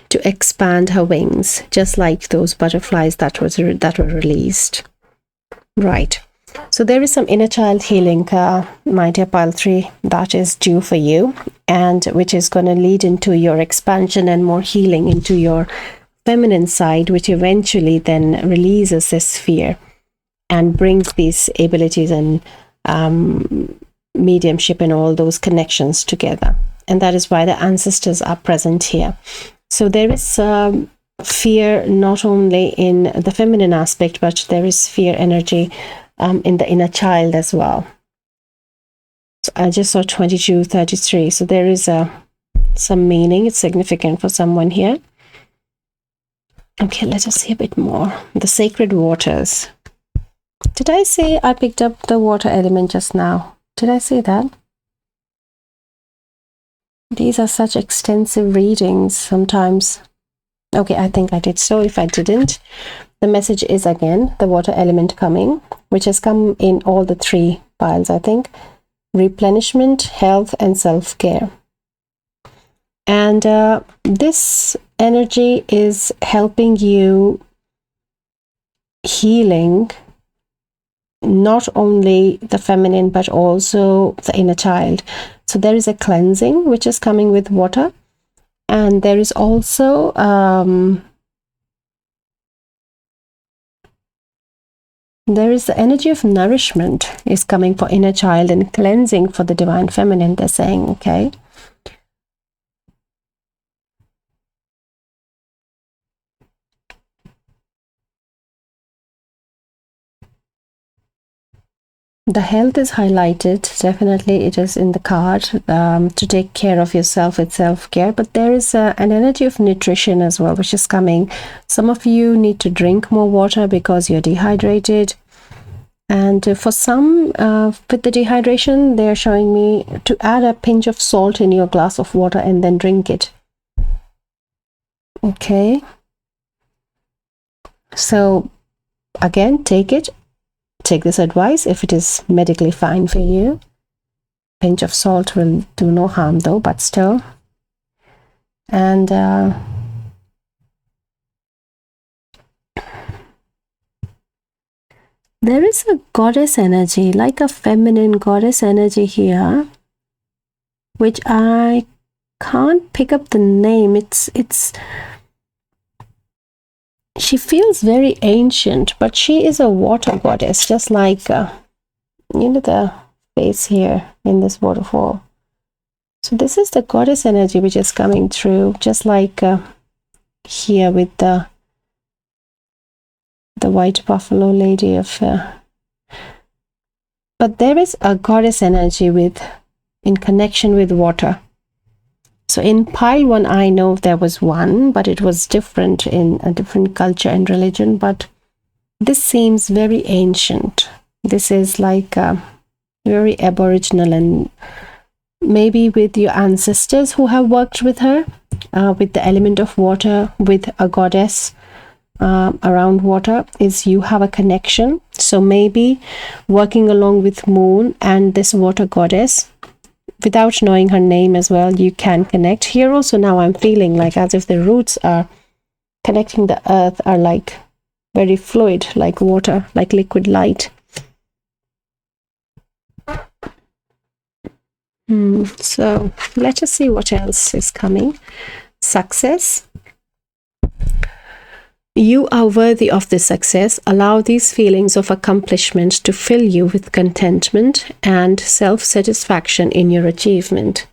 to expand her wings, just like those butterflies that were released. Right. So there is some inner child healing, my dear pile 3, that is due for you, and which is going to lead into your expansion and more healing into your feminine side, which eventually then releases this fear and brings these abilities and mediumship and all those connections together. And that is why the ancestors are present here. So there is fear not only in the feminine aspect, but there is fear energy in the inner child as well. So I just saw 2233. So there is some meaning. It's significant for someone here. Okay, let us see a bit more. The sacred waters. Did I say I picked up the water element just now? Did I say that? These are such extensive readings sometimes. Okay, I think I did. So if I didn't, the message is again the water element coming, which has come in all the 3 piles, I think. Replenishment, health, and self-care. And this energy is helping you healing not only the feminine, but also the inner child. So there is a cleansing, which is coming with water. And there is also there is the energy of nourishment is coming for inner child and cleansing for the divine feminine, they're saying, okay? The health is highlighted. Definitely it is in the card to take care of yourself with self-care. But there is an energy of nutrition as well, which is coming. Some of you need to drink more water because you're dehydrated. And for some, with the dehydration, they're showing me to add a pinch of salt in your glass of water and then drink it. Okay. So again, take this advice if it is medically fine for you. Pinch of salt will do no harm though, but still. And there is a goddess energy, like a feminine goddess energy here, which I can't pick up the name. She feels very ancient, but she is a water goddess, just like, the face here in this waterfall. So this is the goddess energy which is coming through, just like here with the white buffalo lady of but there is a goddess energy in connection with water. So in pile 1, I know there was one, but it was different in a different culture and religion. But this seems very ancient. This is like very aboriginal, and maybe with your ancestors who have worked with her, with the element of water, with a goddess around water, is you have a connection. So maybe working along with moon and this water goddess, without knowing her name as well, you can connect. Here also now I'm feeling like as if the roots are connecting the earth, are like very fluid, like water, like liquid light. So let us see what else is coming. Success. You are worthy of this success. Allow these feelings of accomplishment to fill you with contentment and self-satisfaction in your achievement.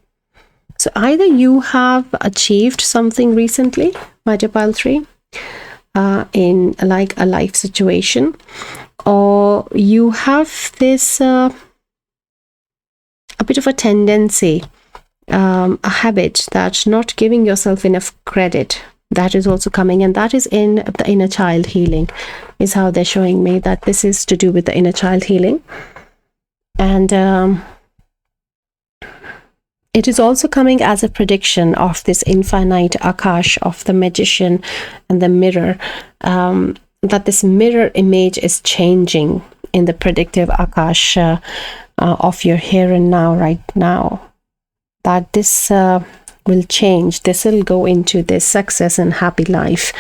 So either you have achieved something recently, Major Pile 3, in like a life situation, or you have this a bit of a tendency, a habit that not giving yourself enough credit. That is also coming, and that is in the inner child healing, is how they're showing me that this is to do with the inner child healing. And it is also coming as a prediction of this infinite Akash of the magician and the mirror, that this mirror image is changing in the predictive Akash of your here and now, right now. That this will change. This will go into this success and happy life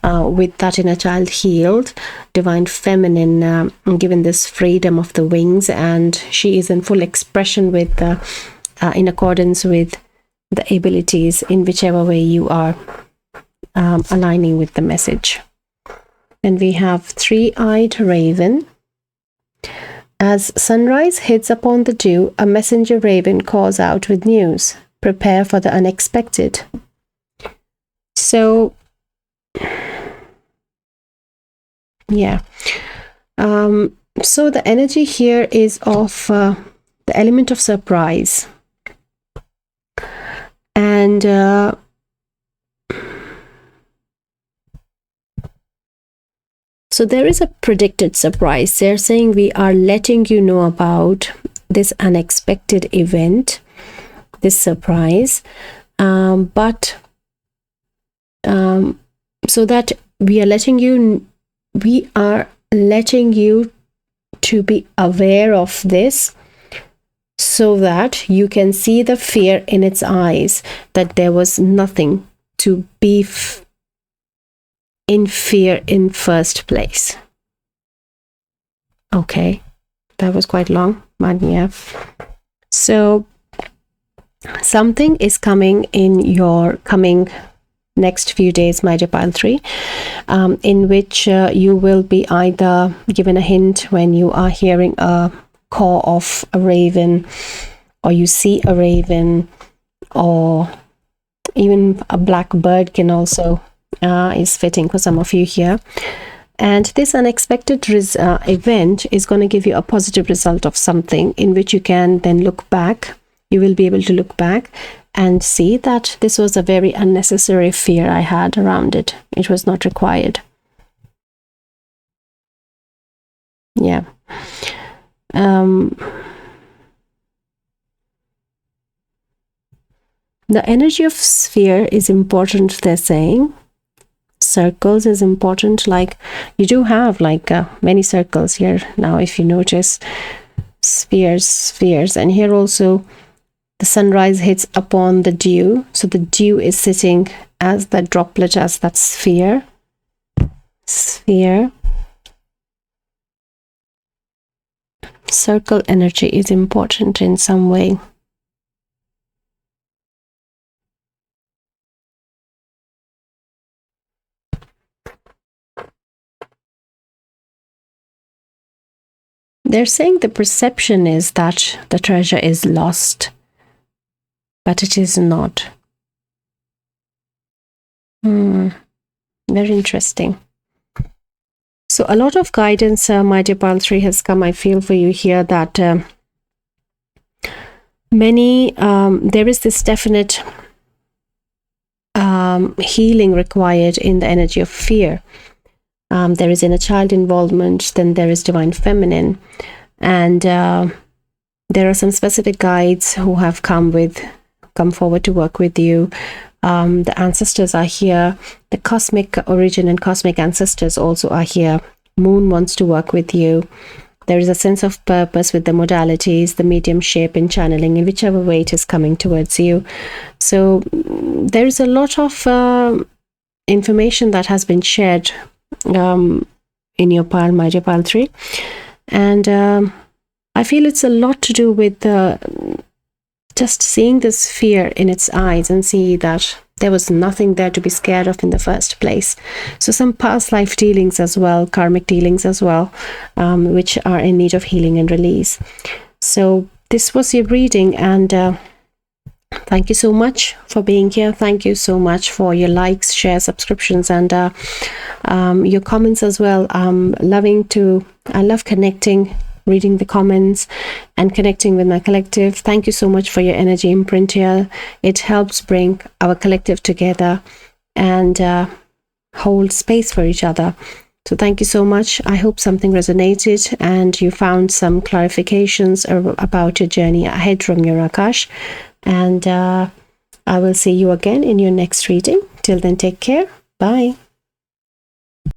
with that inner child healed, divine feminine, given this freedom of the wings, and she is in full expression with in accordance with the abilities in whichever way you are aligning with the message. And we have three-eyed raven. As sunrise hits upon the dew, a messenger raven calls out with news. Prepare for the unexpected. So, yeah. So the energy here is of the element of surprise. And so there is a predicted surprise. They're saying we are letting you know about this unexpected event, this surprise, but so that we are letting you to be aware of this, so that you can see the fear in its eyes, that there was nothing to be in fear in first place. Okay, that was quite long, but yeah. So something is coming in your coming next few days, Major Pile 3, in which you will be either given a hint when you are hearing a call of a raven, or you see a raven, or even a black bird can also is fitting for some of you here. And this unexpected event is going to give you a positive result of something in which you can then look back. You will be able to look back and see that this was a very unnecessary fear I had around it. It was not required. Yeah. The energy of sphere is important, they're saying. Circles is important. Like you do have like many circles here now, if you notice. Spheres, and here also the sunrise hits upon the dew, so the dew is sitting as that droplet, as that sphere. Circle energy is important in some way. They're saying the perception is that the treasure is lost. but it is not. Very interesting. So a lot of guidance, my dear Pile 3, has come, I feel, for you here, that there is this definite healing required in the energy of fear. There is inner child involvement, then there is divine feminine, and there are some specific guides who have come forward to work with you. The ancestors are here. The cosmic origin and cosmic ancestors also are here. Moon wants to work with you. There is a sense of purpose with the modalities, the mediumship and channeling, in whichever way it is coming towards you. So there is a lot of information that has been shared in your pile, my dear Pile 3. And I feel it's a lot to do with just seeing this fear in its eyes and see that there was nothing there to be scared of in the first place. So some past life dealings as well, karmic dealings as well, which are in need of healing and release. So this was your reading, and thank you so much for being here. Thank you so much for your likes, shares, subscriptions, and your comments as well. I love connecting, reading the comments and connecting with my collective. Thank you so much for your energy imprint here. It helps bring our collective together and hold space for each other. So thank you so much. I hope something resonated and you found some clarifications about your journey ahead from your Akash. And I will see you again in your next reading. Till then, take care. Bye.